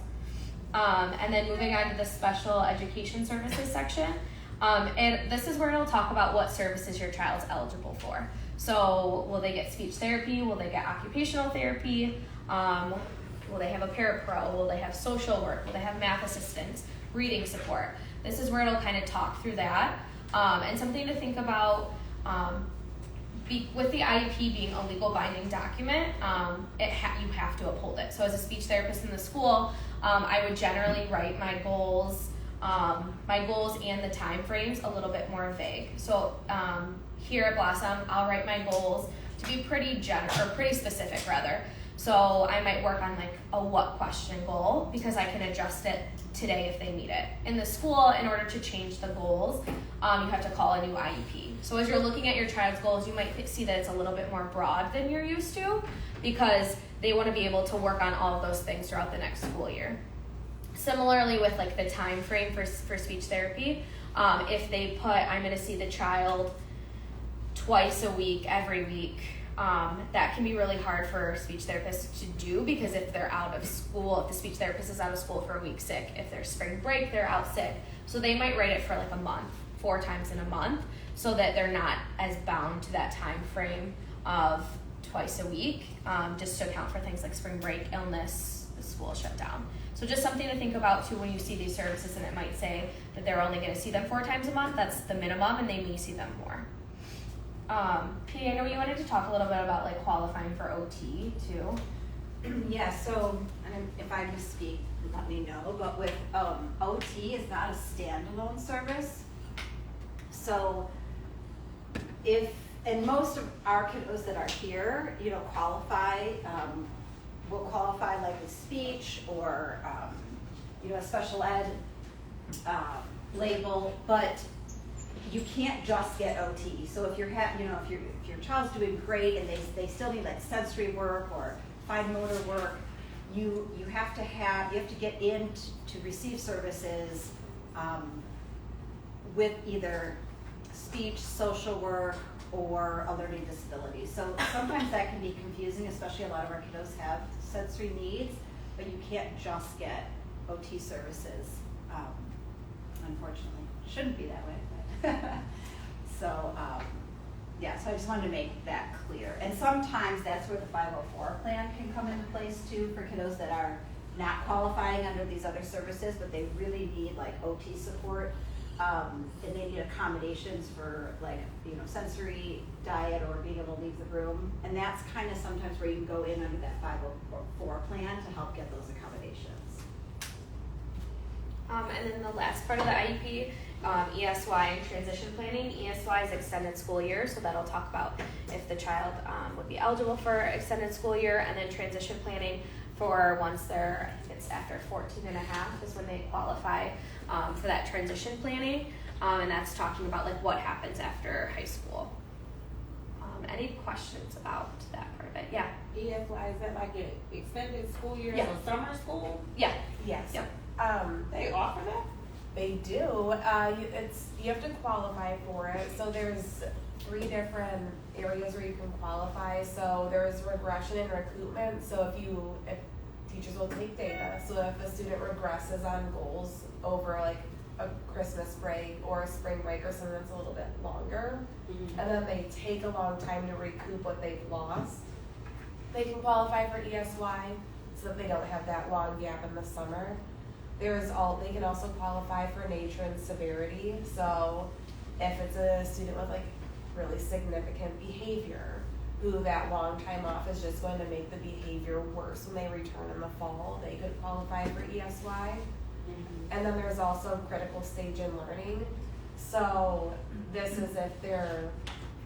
Speaker 1: And then moving on to the special education services section, and this is where it'll talk about what services your child's eligible for. So will they get speech therapy? Will they get occupational therapy? Will they have a parapro? Will they have social work? Will they have math assistance, reading support? This is where it'll kind of talk through that. And something to think about, with the IEP being a legal binding document, you have to uphold it. So as a speech therapist in the school, I would generally write my goals and the time frames a little bit more vague. So here at Blossom, I'll write my goals to be pretty specific rather. So I might work on like a what question goal because I can adjust it today if they need it. In the school, in order to change the goals, you have to call a new IEP. So as you're looking at your child's goals, you might see that it's a little bit more broad than you're used to because they want to be able to work on all of those things throughout the next school year. Similarly with like the time frame for speech therapy, if they put, I'm going to see the child twice a week, every week, that can be really hard for speech therapists to do because if they're out of school, if the speech therapist is out of school for a week sick, if there's spring break, they're out sick. So they might write it for like a month, 4 times in a month, so that they're not as bound to that time frame of twice a week, just to account for things like spring break, illness, the school shutdown. So just something to think about too when you see these services, and it might say that they're only going to see them 4 times a month. That's the minimum, and they may see them more. P, I know you wanted to talk a little bit about like qualifying for OT too.
Speaker 3: Yeah, so, and if I misspeak, let me know, but with OT is not a standalone service. So and most of our kiddos that are here, qualify, will qualify like with speech or, a special ed label, but you can't just get OT. So if if your child's doing great and they still need like sensory work or fine motor work, you have to get in to receive services with either speech, social work, or a learning disability. So sometimes that can be confusing, especially a lot of our kiddos have sensory needs, but you can't just get OT services, unfortunately. Shouldn't be that way. So so I just wanted to make that clear. And sometimes that's where the 504 plan can come into place too for kiddos that are not qualifying under these other services, but they really need like OT support, and they need accommodations for like, sensory, diet, or being able to leave the room. And that's kind of sometimes where you can go in under that 504 plan to help get those accommodations.
Speaker 1: And then the last part of the IEP, ESY and transition planning. ESY is extended school year, so that'll talk about if the child would be eligible for extended school year, and then transition planning for once they're, I think it's after 14 and a half is when they qualify for that transition planning, and that's talking about like what happens after high school. Any questions about that part of it? Yeah.
Speaker 10: ESY, is that like an extended school year,
Speaker 1: Yeah.
Speaker 10: so summer school?
Speaker 1: Yeah.
Speaker 10: Yes.
Speaker 1: Yep.
Speaker 10: They offer that?
Speaker 7: They do. You have to qualify for it. So there's 3 different areas where you can qualify. So there's regression and recoupment. So if teachers will take data. So if a student regresses on goals over like a Christmas break or a spring break or something that's a little bit longer, and then they take a long time to recoup what they've lost, they can qualify for ESY so that they don't have that long gap in the summer. They can also qualify for nature and severity. So if it's a student with like really significant behavior, who that long time off is just going to make the behavior worse when they return in the fall, they could qualify for ESY. And then there's also critical stage in learning. So this is if they're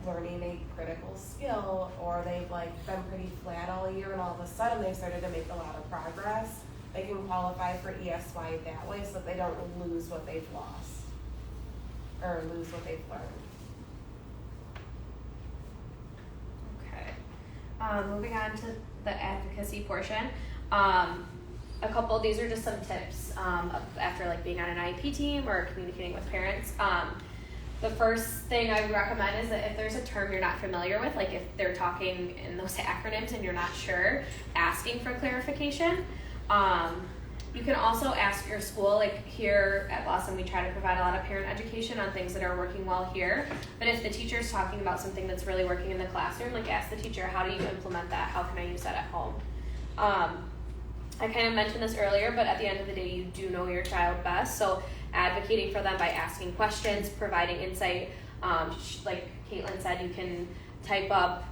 Speaker 7: learning a critical skill, or they've like been pretty flat all year and all of a sudden they've started to make a lot of progress, they can qualify for ESY that way so that they don't lose what they've lost or lose what they've learned.
Speaker 1: Okay. Moving on to the advocacy portion. A couple, these are just some tips after like being on an IEP team or communicating with parents. The first thing I would recommend is that if there's a term you're not familiar with, like if they're talking in those acronyms and you're not sure, asking for clarification. You can also ask your school, like here at Blossom, we try to provide a lot of parent education on things that are working well here. But if the teacher's talking about something that's really working in the classroom, like ask the teacher, how do you implement that? How can I use that at home? I kind of mentioned this earlier, but at the end of the day, you do know your child best. So advocating for them by asking questions, providing insight. Like Caitlyn said, you can type up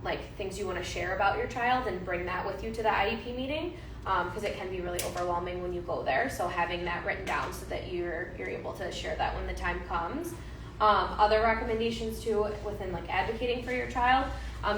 Speaker 1: like things you want to share about your child and bring that with you to the IEP meeting, because it can be really overwhelming when you go there. So having that written down so that you're able to share that when the time comes. Other recommendations too within like advocating for your child,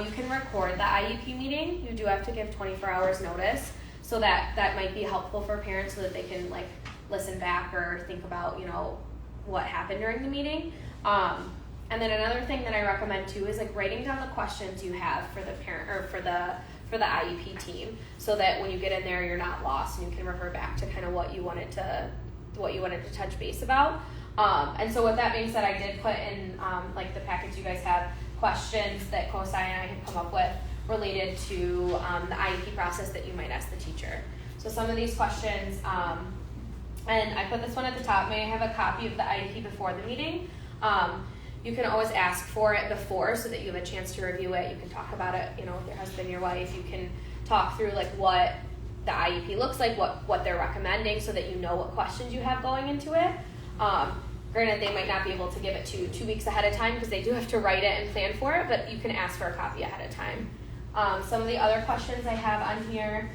Speaker 1: you can record the IEP meeting. You do have to give 24 hours notice, so that might be helpful for parents so that they can like listen back or think about, you know, what happened during the meeting. And then another thing that I recommend too is like writing down the questions you have for the parent or for the IEP team, so that when you get in there you're not lost and you can refer back to kind of what you wanted to touch base about. And so with that being said, I did put in like the package you guys have questions that Kosai and I have come up with related to the IEP process that you might ask the teacher. So some of these questions, and I put this one at the top. May I have a copy of the IEP before the meeting? You can always ask for it before so that you have a chance to review it. You can talk about it, you know, with your husband, your wife. You can talk through like what the IEP looks like, what they're recommending, so that you know what questions you have going into it. Granted, they might not be able to give it to you 2 weeks ahead of time because they do have to write it and plan for it, but you can ask for a copy ahead of time. Some of the other questions I have on here,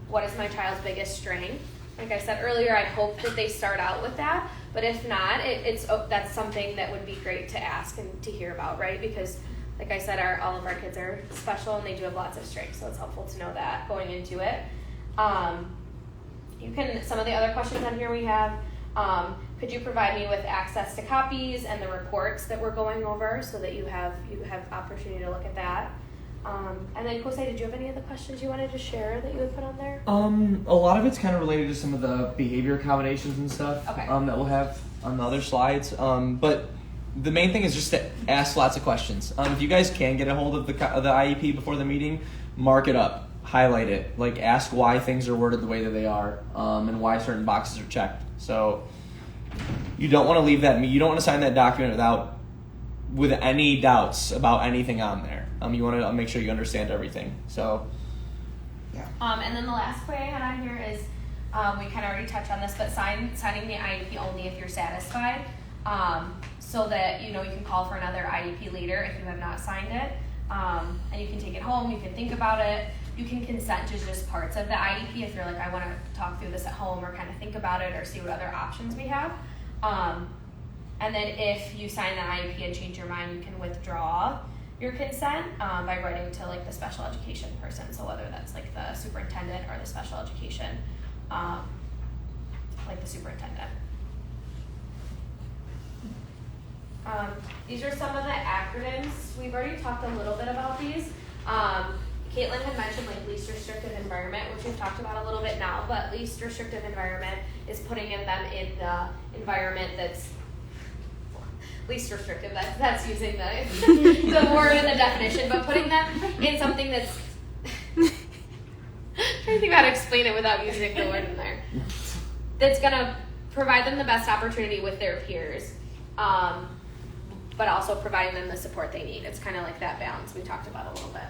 Speaker 1: what is my child's biggest strength? Like I said earlier, I hope that they start out with that, but if not, that's something that would be great to ask and to hear about, right? Because like I said, all of our kids are special and they do have lots of strengths, so it's helpful to know that going into it. Some of the other questions on here we have, could you provide me with access to copies and the reports that we're going over so that you have opportunity to look at that? And then Kosai, did you have any other questions you wanted to share that you would put on there?
Speaker 2: A lot of it's kind of related to some of the behavior accommodations and stuff.
Speaker 1: Okay.
Speaker 2: That we'll have on the other slides. But the main thing is just to ask lots of questions. If you guys can get a hold of the IEP before the meeting, mark it up, highlight it, like ask why things are worded the way that they are, and why certain boxes are checked. So you don't want to leave that. You don't want to sign that document with any doubts about anything on there. You want to make sure you understand everything. So, yeah.
Speaker 1: And then the last point I had on here is, we kind of already touched on this, but signing the IEP only if you're satisfied, so that you can call for another IEP later if you have not signed it, and you can take it home. You can think about it. You can consent to just parts of the IEP if you're like, I want to talk through this at home or kind of think about it or see what other options we have. And then if you sign the IEP and change your mind, you can withdraw your consent by writing to like the special education person. So whether that's like the superintendent or the special education, like the superintendent. These are some of the acronyms. We've already talked a little bit about these. Caitlyn had mentioned like least restrictive environment, which we've talked about a little bit now, but least restrictive environment is putting them in the environment that's least restrictive. That's using the word in the definition, but putting them in something that's trying to think how to explain it without using the word in there. That's gonna provide them the best opportunity with their peers, but also providing them the support they need. It's kind of like that balance we talked about a little bit.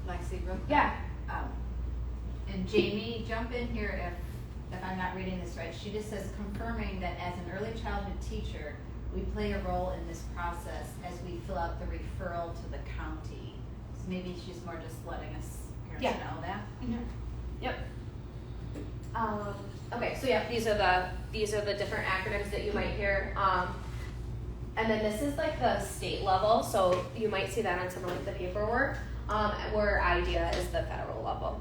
Speaker 11: Lexy, real quick.
Speaker 1: Yeah.
Speaker 11: And Jamie, jump in here if I'm not reading this right. She just says, confirming that as an early childhood teacher, we play a role in this process as we fill out the referral to the county. So maybe she's more just letting us parents know that.
Speaker 1: Mm-hmm. Yep. Okay, so yeah, these are the different acronyms that you might hear. And then this is like the state level, so you might see that on some of like the paperwork, where IDEA is the federal level.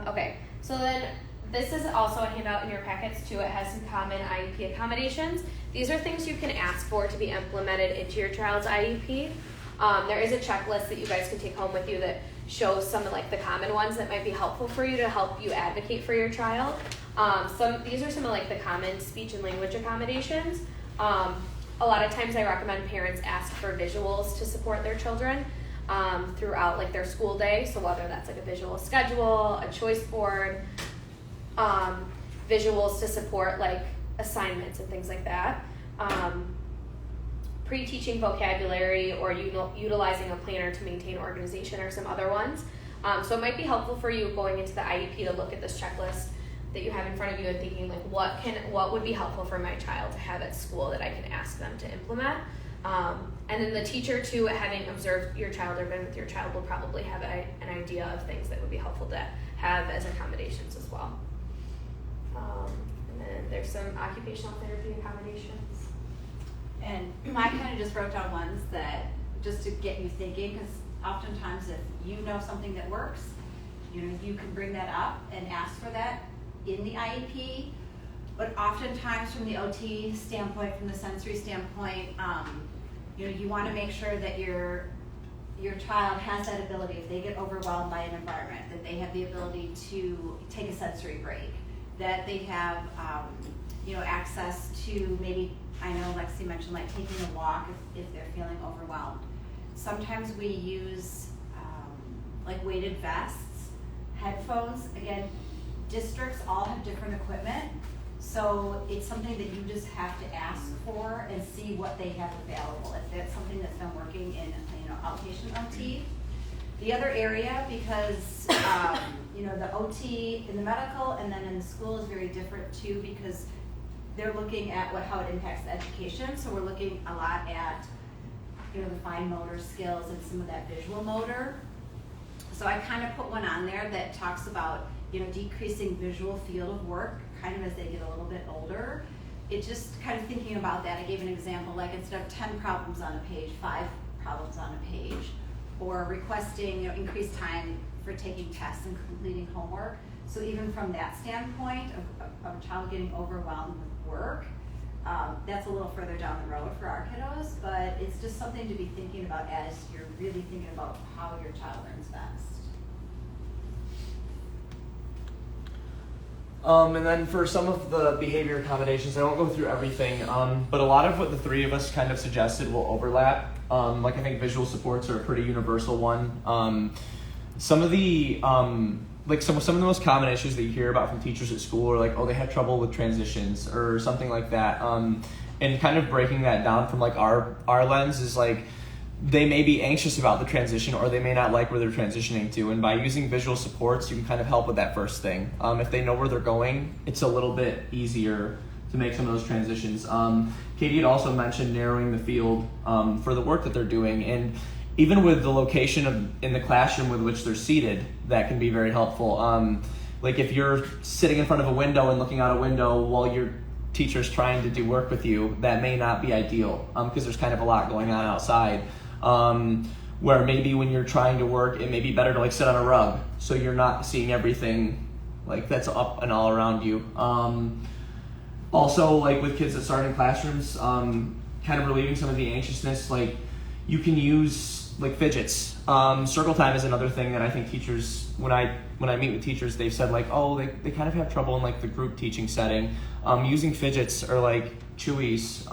Speaker 1: Okay, so then this is also a handout in your packets too. It has some common IEP accommodations. These are things you can ask for to be implemented into your child's IEP. There is a checklist that you guys can take home with you that shows some of like the common ones that might be helpful for you to help you advocate for your child. These are some of like the common speech and language accommodations. A lot of times I recommend parents ask for visuals to support their children throughout like their school day. So whether that's like a visual schedule, a choice board, visuals to support like assignments and things like that. Pre-teaching vocabulary or utilizing a planner to maintain organization or some other ones. So it might be helpful for you going into the IEP to look at this checklist that you have in front of you and thinking like what would be helpful for my child to have at school that I can ask them to implement. And then the teacher too, having observed your child or been with your child, will probably have an idea of things that would be helpful to have as accommodations as well. And then there's some occupational therapy accommodations.
Speaker 11: And I kind of just wrote down ones that just to get you thinking, because oftentimes if you know something that works, you can bring that up and ask for that in the IEP. But oftentimes from the OT standpoint, from the sensory standpoint, you want to make sure that your child has that ability. If they get overwhelmed by an environment, that they have the ability to take a sensory break, that they have access to maybe, I know Lexy mentioned like taking a walk if they're feeling overwhelmed. Sometimes we use like weighted vests, headphones. Again, districts all have different equipment, so it's something that you just have to ask for and see what they have available. If that's something that's been working in outpatient OT. The other area, because the OT in the medical and then in the school is very different too, because they're looking at how it impacts the education. So we're looking a lot at the fine motor skills and some of that visual motor. So I kind of put one on there that talks about decreasing visual field of work kind of as they get a little bit older. It just kind of thinking about that, I gave an example, like instead of 10 problems on a page, 5 problems on a page, or requesting increased time for taking tests and completing homework. So even from that standpoint of a child getting overwhelmed with work, that's a little further down the road for our kiddos, but it's just something to be thinking about as you're really thinking about how your child learns best.
Speaker 2: And then for some of the behavior accommodations, I won't go through everything, but a lot of what the three of us kind of suggested will overlap. Like I think visual supports are a pretty universal one. Some of the some of the most common issues that you hear about from teachers at school are like, oh, they have trouble with transitions or something like that. And kind of breaking that down from like our lens is like, they may be anxious about the transition or they may not like where they're transitioning to. And by using visual supports, you can kind of help with that first thing. If they know where they're going, it's a little bit easier to make some of those transitions. Katie had also mentioned narrowing the field for the work that they're doing. And even with the location in the classroom with which they're seated, that can be very helpful. Like if you're sitting in front of a window and looking out a window while your teacher's trying to do work with you, that may not be ideal because there's kind of a lot going on outside. Where maybe when you're trying to work, it may be better to like sit on a rug so you're not seeing everything like that's up and all around you. Also, like with kids that start in classrooms, kind of relieving some of the anxiousness, like you can use like fidgets. Circle time is another thing that I think teachers, when I meet with teachers, they've said like, oh, they kind of have trouble in like the group teaching setting. Using fidgets or like chewies,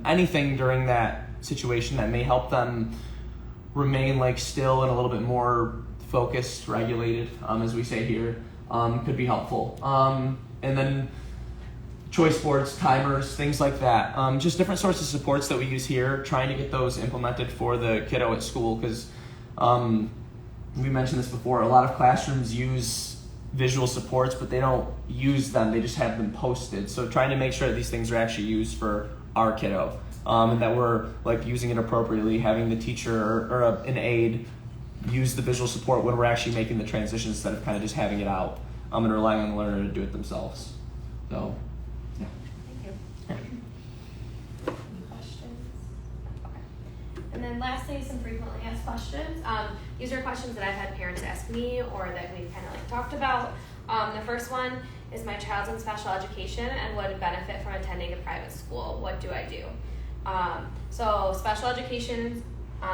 Speaker 2: anything during that situation that may help them remain like still and a little bit more focused, regulated, as we say here, could be helpful. And then choice boards, timers, things like that. Just different sorts of supports that we use here, trying to get those implemented for the kiddo at school, because we mentioned this before, a lot of classrooms use visual supports, but they don't use them, they just have them posted. So trying to make sure that these things are actually used for our kiddo, and that we're like using it appropriately, having the teacher or an aide use the visual support when we're actually making the transition instead of kind of just having it out and relying on the learner to do it themselves. So, yeah.
Speaker 11: Thank you.
Speaker 1: say some frequently asked questions. These are questions that I've had parents ask me or that we've kind of like talked about. The first one is, my child's in special education and would benefit from attending a private school. What do I do? So special education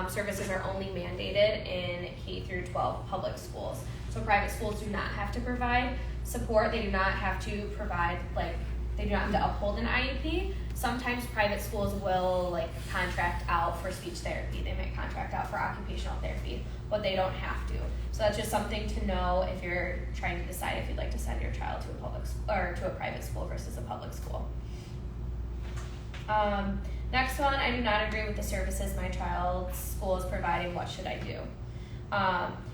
Speaker 1: services are only mandated in K through 12 public schools. So private schools do not have to provide support. They do not have to provide, like, they do not have to uphold an IEP. Sometimes private schools will like contract out for speech therapy. They might contract out for occupational therapy, but they don't have to. So that's just something to know if you're trying to decide if you'd like to send your child to a public or to a private school versus a public school. Next one, I do not agree with the services my child's school is providing. What should I do?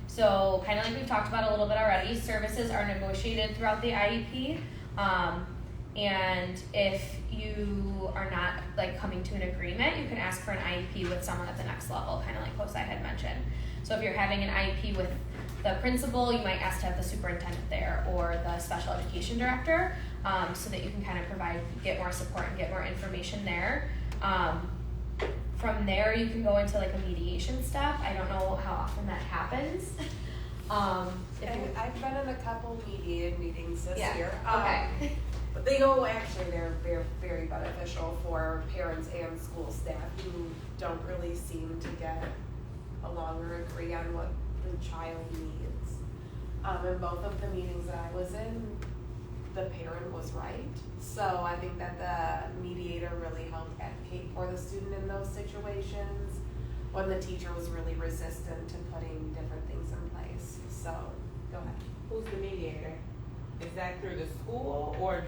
Speaker 1: So kind of like we've talked about a little bit already, services are negotiated throughout the IEP. And if you are not like coming to an agreement, you can ask for an IEP with someone at the next level, kind of like Kosai had mentioned. So if you're having an IEP with the principal, you might ask to have the superintendent there or the special education director, so that you can kind of get more support and get more information there. From there, you can go into like a mediation step. I don't know how often that happens.
Speaker 15: I've been in a couple mediated meetings this year.
Speaker 1: Okay.
Speaker 15: But they go, actually, they're very beneficial for parents and school staff who don't really seem to get along or agree on what the child needs. In both of the meetings that I was in, the parent was right. So I think that the mediator really helped advocate for the student in those situations when the teacher was really resistant to putting different things in place. So, go ahead.
Speaker 10: Who's the mediator? Is that through the school, or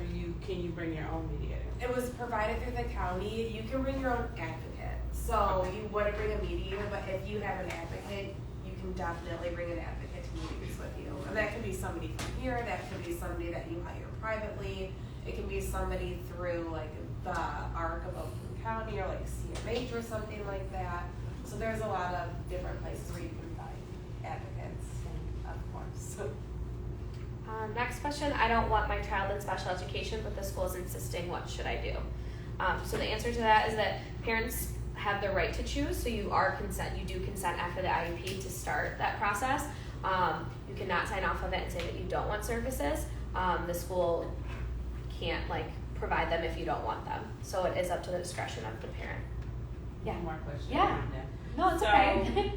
Speaker 10: can you bring your own mediator?
Speaker 15: It was provided through the county. You can bring your own advocate. So you wouldn't bring a mediator, but if you have an advocate, you can definitely bring an advocate to meetings with you. And that could be somebody from here, that could be somebody that you hire privately. It can be somebody through like the ARC of Oakland County or like CMH or something like that. So there's a lot of different places where you can find advocates, of course.
Speaker 1: Next question, I don't want my child in special education, but the school is insisting. What should I do? So the answer to that is that parents have the right to choose. So you do consent after the IEP to start that process. You cannot sign off of it and say that you don't want services. The school can't provide them if you don't want them. So it is up to the discretion of the parent. Yeah.
Speaker 10: One more question.
Speaker 1: Yeah. No, it's okay.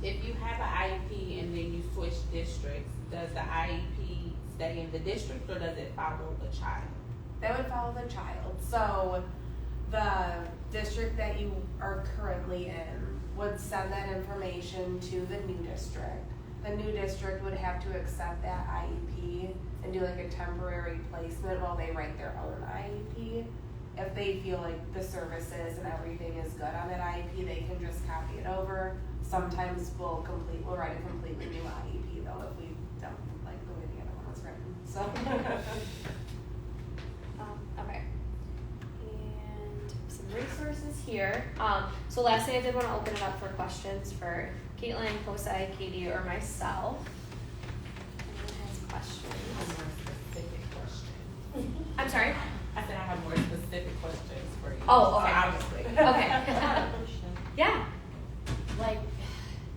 Speaker 10: If you have an IEP and then you switch districts, does the IEP stay in the district or does it follow the child?
Speaker 15: That would follow the child. So the district that you are currently in would send that information to the new district. The new district would have to accept that IEP and do a temporary placement while they write their own IEP. If they feel like the services and everything is good on that IEP, they can just copy it over. Sometimes we'll write a completely new IEP though if we don't like the way the other one was written. So
Speaker 1: okay. And some resources here. So lastly, I did want to open it up for questions for Caitlyn, Kosai, Katie, or myself. Anyone has questions?
Speaker 10: I have more specific questions.
Speaker 1: I'm sorry?
Speaker 10: I said I have more specific questions for you.
Speaker 1: Oh, okay.
Speaker 10: Obviously.
Speaker 1: Okay. Yeah.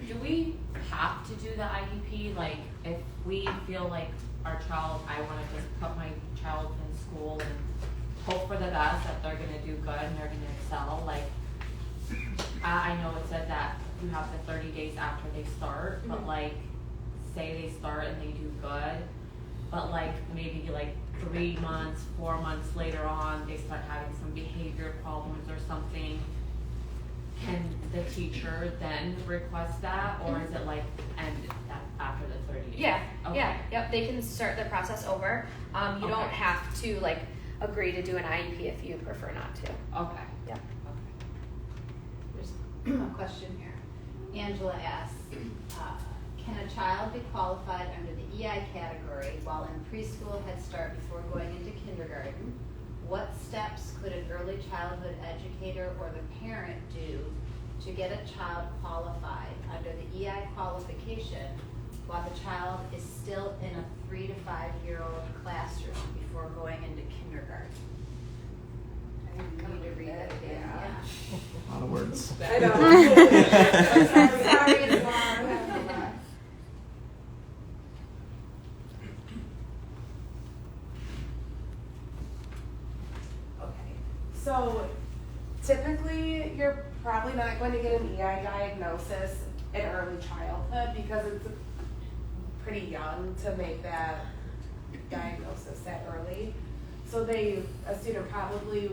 Speaker 8: Do we have to do the IEP? If we feel like our child, I want to just put my child in school and hope for the best that they're going to do good and they're going to excel. I know it said that you have the 30 days after they start, but say they start and they do good, but maybe 3 months, 4 months later on, they start having some behavior problems or something. Can the teacher then request that, or is it end after the 30 days?
Speaker 1: Yeah.
Speaker 8: Okay.
Speaker 1: Yeah. Yep. They can start the process over. You don't have to agree to do an IEP if you prefer not to.
Speaker 8: Okay.
Speaker 1: Yeah.
Speaker 11: There's a question here. Angela asks, can a child be qualified under the EI category while in preschool Head Start before going into kindergarten? What steps could an early childhood educator or the parent do to get a child qualified under the EI qualification while the child is still in a 3 to 5 year old classroom before going into kindergarten? I need to read that again. Yeah.
Speaker 2: A lot of words.
Speaker 15: I know. Sorry, it's long. Okay, so typically you're probably not going to get an EI diagnosis in early childhood because it's pretty young to make that diagnosis that early. So a student probably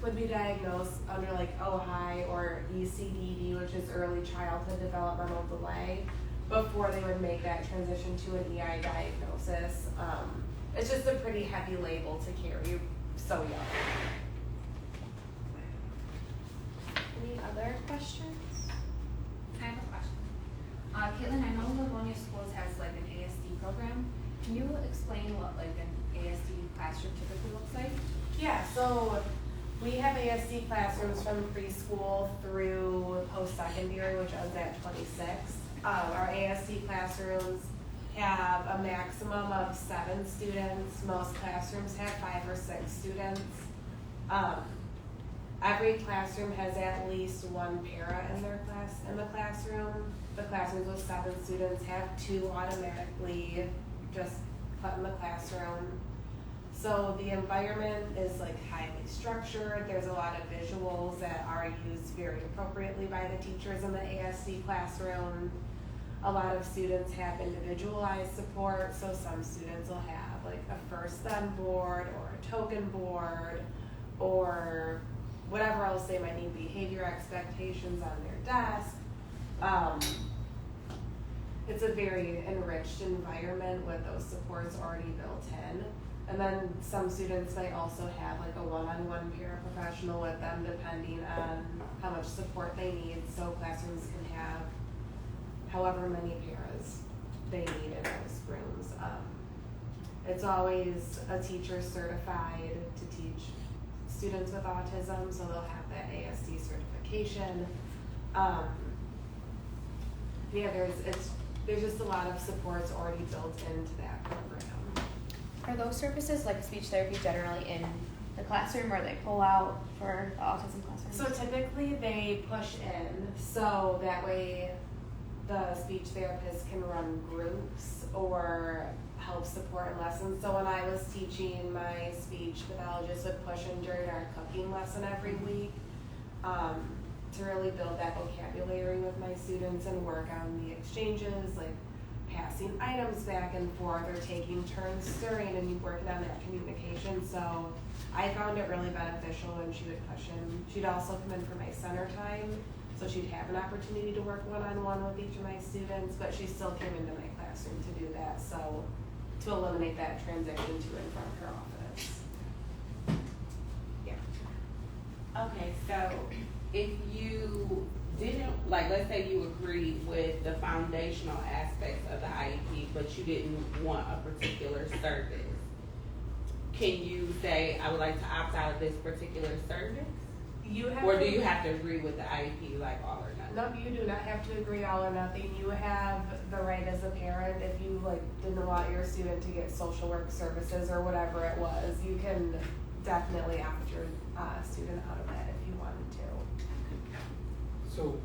Speaker 15: would be diagnosed under like OHI or ECDD, which is early childhood developmental delay, before they would make that transition to an EI diagnosis. It's just a pretty heavy label to carry so young.
Speaker 1: Any other questions?
Speaker 3: I have a question. Caitlyn, I know Livonia Schools has like an ASD program. Can you explain what like an ASD classroom typically looks like?
Speaker 15: Yeah, so we have ASD classrooms from preschool through post-secondary, which ends at 26. Our ASD classrooms have a maximum of 7 students. Most classrooms have 5 or 6 students. Every classroom has at least 1 para in the classroom. The classrooms with 7 students have 2 automatically just put in the classroom. So the environment is like highly structured. There's a lot of visuals that are used very appropriately by the teachers in the ASD classroom. A lot of students have individualized support, so some students will have like a first then board or a token board or whatever else they might need, behavior expectations on their desk. It's a very enriched environment with those supports already built in. And then some students might also have like a one-on-one paraprofessional with them depending on how much support they need. So classrooms can have however many paras they need in those rooms. It's always a teacher certified to teach students with autism, so they'll have that ASD certification. Yeah, there's just a lot of supports already built into that program.
Speaker 1: Are those services like speech therapy generally in the classroom, or they pull out for the autism classroom?
Speaker 15: So typically they push in, so that way the speech therapist can run groups or help support in lessons. So when I was teaching, my speech pathologist would push in during our cooking lesson every week to really build that vocabulary with my students and work on the exchanges, like passing items back and forth or taking turns stirring and working on that communication. So I found it really beneficial when she would push in. She'd also come in for my center time, so she'd have an opportunity to work one-on-one with each of my students, but she still came into my classroom to do that, so to eliminate that transition to and from her office. Yeah.
Speaker 10: Okay, so if you didn't, like, let's say you agreed with the foundational aspects of the IEP, but you didn't want a particular service, can you say, I would like to opt out of this particular service? Or do you have to agree with the IEP, like all or nothing?
Speaker 15: No, you do not have to agree all or nothing. You have the right as a parent, if you didn't want your student to get social work services or whatever it was, you can definitely opt your student out of that if you wanted to.
Speaker 5: So,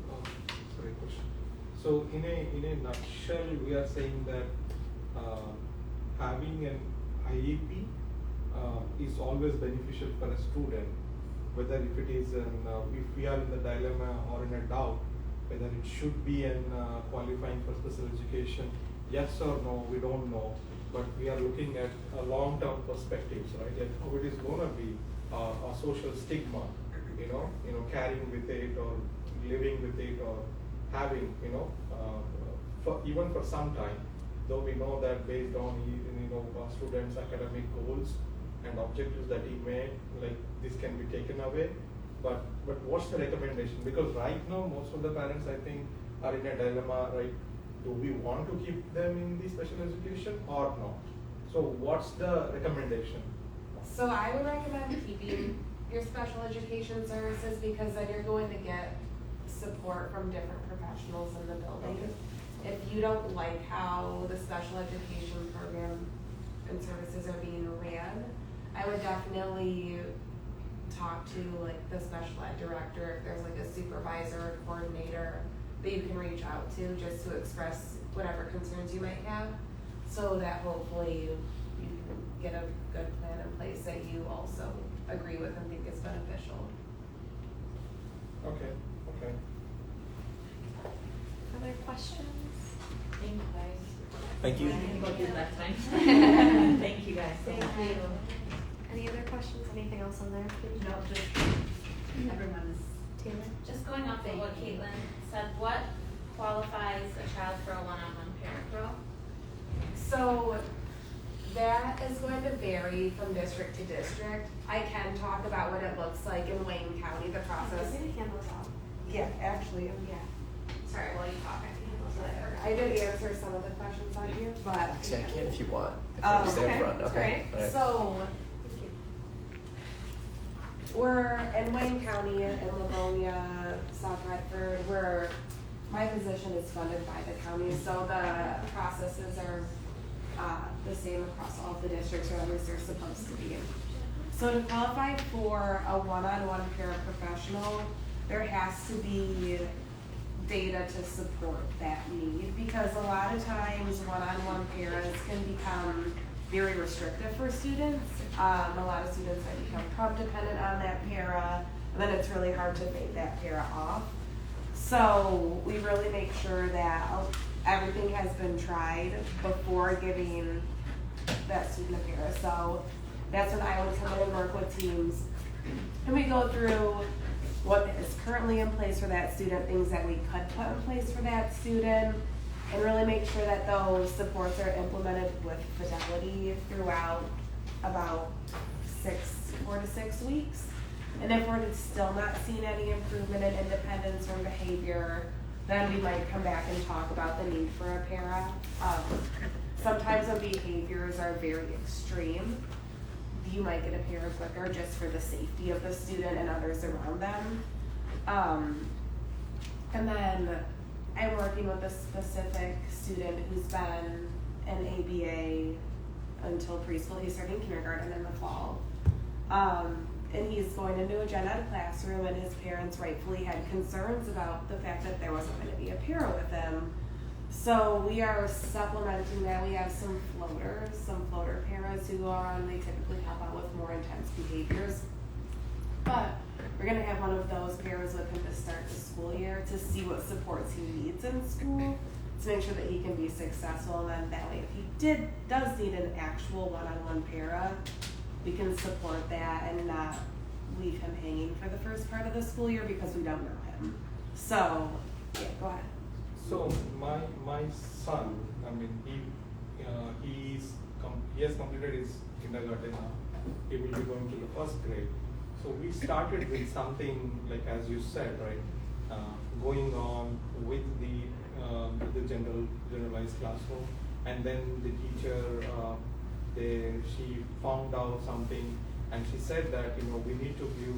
Speaker 5: sorry, question. So in a nutshell, we are saying that having an IEP is always beneficial for a student, whether if it is if we are in the dilemma or in a doubt whether it should be an qualifying for special education, yes or no, we don't know, but we are looking at a long-term perspectives, right? And how it is going to be a social stigma, carrying with it or living with it or having, even for some time, though we know that based on students' academic goals and objectives that he made, like this can be taken away. But what's the recommendation? Because right now most of the parents, I think, are in a dilemma, right? Do we want to keep them in the special education or not? So what's the recommendation?
Speaker 15: So I would recommend keeping your special education services because then you're going to get support from different professionals in the building. Okay. If you don't like how the special education program and services are being ran, I would definitely talk to like the special ed director, if there's like a supervisor or coordinator that you can reach out to just to express whatever concerns you might have, so that hopefully you can get a good plan in place that you also agree with and think is beneficial.
Speaker 5: Okay.
Speaker 1: Other questions?
Speaker 8: Thank you guys.
Speaker 2: Thank you.
Speaker 8: I can go through that time. Thank you guys so much.
Speaker 1: Thank you. Any other questions? Anything else on there, please?
Speaker 11: No, just everyone is.
Speaker 1: Taylor?
Speaker 14: Just going off of what Kaitlyn said, what qualifies a child for a one-on-one parent role?
Speaker 15: So that is going to vary from district to district. I can talk about what it looks like in Wayne County, the process.
Speaker 1: I'm gonna hand those out.
Speaker 15: Yeah, actually,
Speaker 14: Sorry, while you talk, I can handle that.
Speaker 15: I did answer some of the questions on here, but.
Speaker 2: Actually, I can if you want.
Speaker 15: Okay,
Speaker 2: front. Okay. All right.
Speaker 15: So, we're in Wayne County, in Livonia, South Redford, where my position is funded by the county, so the processes are the same across all of the districts, or at least they're supposed to be. So to qualify for a one-on-one paraprofessional, there has to be data to support that need, because a lot of times one-on-one paras can become very restrictive for students. A lot of students might become dependent on that para, and then it's really hard to make that para off. So we really make sure that everything has been tried before giving that student a para. So that's when I would come in and work with teams, and we go through what is currently in place for that student, things that we could put in place for that student, and really make sure that those supports are implemented with fidelity throughout about 4 to 6 weeks. And if we're still not seeing any improvement in independence or behavior, then we might come back and talk about the need for a para. Sometimes when behaviors are very extreme, you might get a para quicker just for the safety of the student and others around them. And then I'm working with a specific student who's been in ABA until preschool. He's starting kindergarten in the fall. And he's going into a gen ed classroom, and his parents rightfully had concerns about the fact that there wasn't going to be a para with him. So we are supplementing that. We have some floater paras who are on, they typically help out with more intense behaviors. But we're going to have one of those paras with him to start the school year to see what supports he needs in school to make sure that he can be successful. And then that way, if he does need an actual one-on-one para, we can support that and not leave him hanging for the first part of the school year because we don't know him. So, yeah, go ahead.
Speaker 5: So my son, I mean, he has completed his kindergarten now. He will be going to the first grade. So we started with something like, as you said, right, going on with the generalized classroom, and then the teacher, she found out something, and she said that we need to give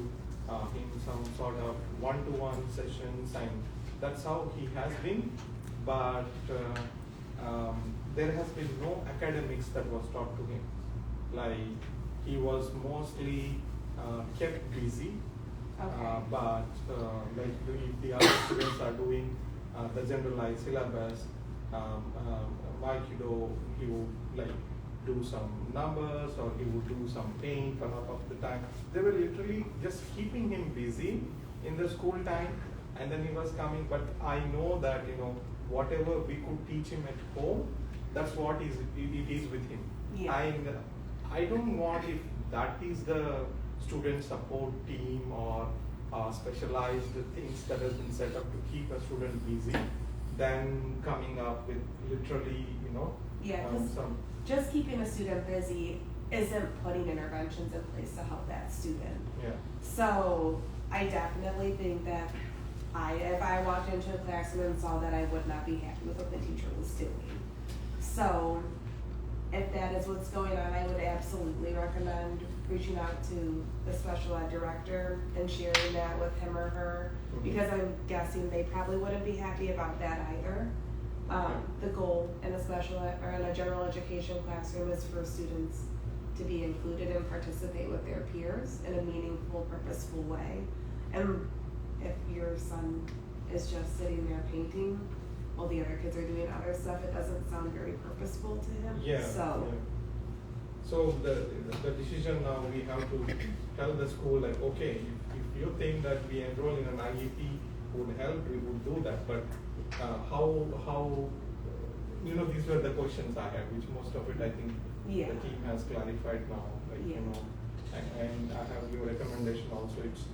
Speaker 5: him some sort of one-to-one sessions, and that's how he has been. But there has been no academics that was taught to him. Like, he was mostly kept busy.
Speaker 15: Okay.
Speaker 5: But like if the other students are doing the generalized syllabus, my kiddo, he would like do some numbers, or he would do some paint for half of the time. They were literally just keeping him busy in the school time, and then he was coming. But I know that whatever we could teach him at home, that's what it is with him.
Speaker 15: Yeah.
Speaker 5: And I don't want, if that is the student support team or specialized things that has been set up to keep a student busy, then coming up with literally,
Speaker 15: Yeah,
Speaker 5: some.
Speaker 15: just keeping a student busy isn't putting interventions in place to help that student.
Speaker 5: Yeah.
Speaker 15: So I definitely think that if I walked into a classroom and saw that, I would not be happy with what the teacher was doing. So if that is what's going on, I would absolutely recommend reaching out to the special ed director and sharing that with him or her, because I'm guessing they probably wouldn't be happy about that either. The goal in a special ed or in a general education classroom is for students to be included and participate with their peers in a meaningful, purposeful way. And if your son is just sitting there painting while the other kids are doing other stuff, it doesn't sound very purposeful to him.
Speaker 5: Yeah.
Speaker 15: So.
Speaker 5: Yeah. So the decision now, we have to tell the school like, okay, if you think that we enroll in an IEP would help, we would do that. But how these were the questions I have, which most of it I think
Speaker 15: Yeah.
Speaker 5: the team has clarified now. Like
Speaker 15: Yeah.
Speaker 5: and I have your recommendation also. It's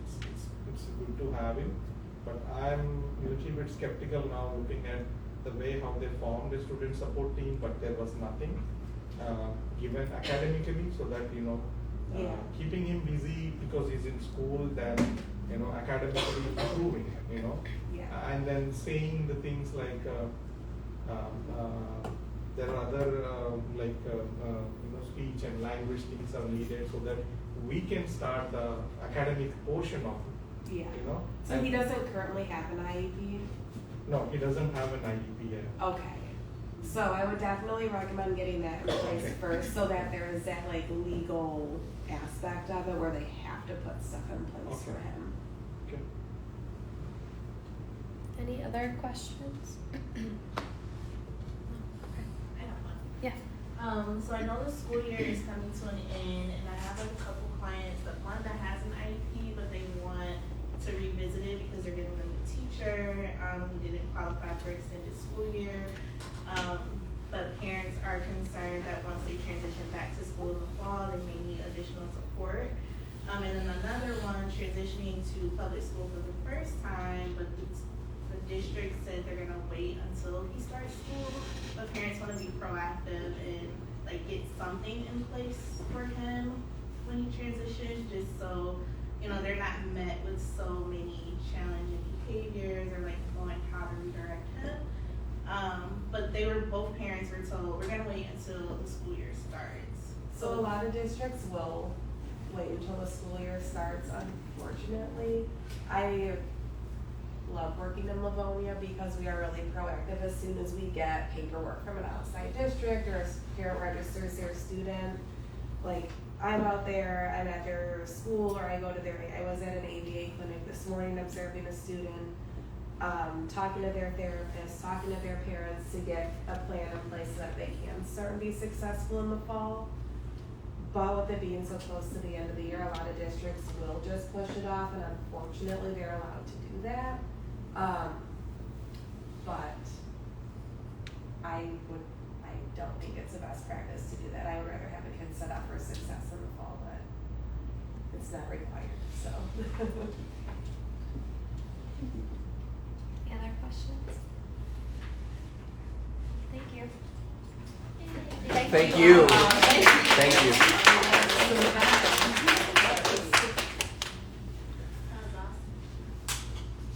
Speaker 5: good to have it, but I'm a little bit skeptical now looking at the way how they formed the student support team, but there was nothing given academically, so that keeping him busy because he's in school, then academically improving him,
Speaker 15: Yeah.
Speaker 5: and then saying the things like there are other speech and language things are needed so that we can start the academic portion of it.
Speaker 15: Yeah. So
Speaker 5: And
Speaker 15: he doesn't currently have an IEP?
Speaker 5: No, he doesn't have an IEP yet.
Speaker 15: Okay. So I would definitely recommend getting that in place
Speaker 5: Okay.
Speaker 15: first, so that there is that legal aspect of it where they have to put stuff in place for
Speaker 5: Okay.
Speaker 15: him.
Speaker 5: Okay.
Speaker 1: Any other questions?
Speaker 14: I have one.
Speaker 1: Yeah.
Speaker 14: So I know the school year is coming to an end, and I have a couple clients, but one that has an IEP, but they want to revisit it because they're getting a new teacher, who didn't qualify for extended school year. But parents are concerned that once they transition back to school in the fall, they may need additional support. And then another one transitioning to public school for the first time, but the district said they're gonna wait until he starts school. But parents wanna be proactive and get something in place for him when he transitions, just so, they're not met with so many challenging behaviors or knowing how to redirect him. But both parents were told, we're gonna wait until the school year starts.
Speaker 15: So a lot of districts will wait until the school year starts, unfortunately. I love working in Livonia because we are really proactive. As soon as we get paperwork from an outside district or a parent registers their student, I'm out there, I'm at their school, or I was at an ABA clinic this morning observing a student, talking to their therapist, talking to their parents to get a plan in place so that they can start and be successful in the fall. But with it being so close to the end of the year, a lot of districts will just push it off, and unfortunately they're allowed to do that. But I don't think it's the best practice to do that. I would rather have a kid set up for success in the fall, but it's not required, so.
Speaker 1: Any other questions? Thank you.
Speaker 2: Thank you. Thank you.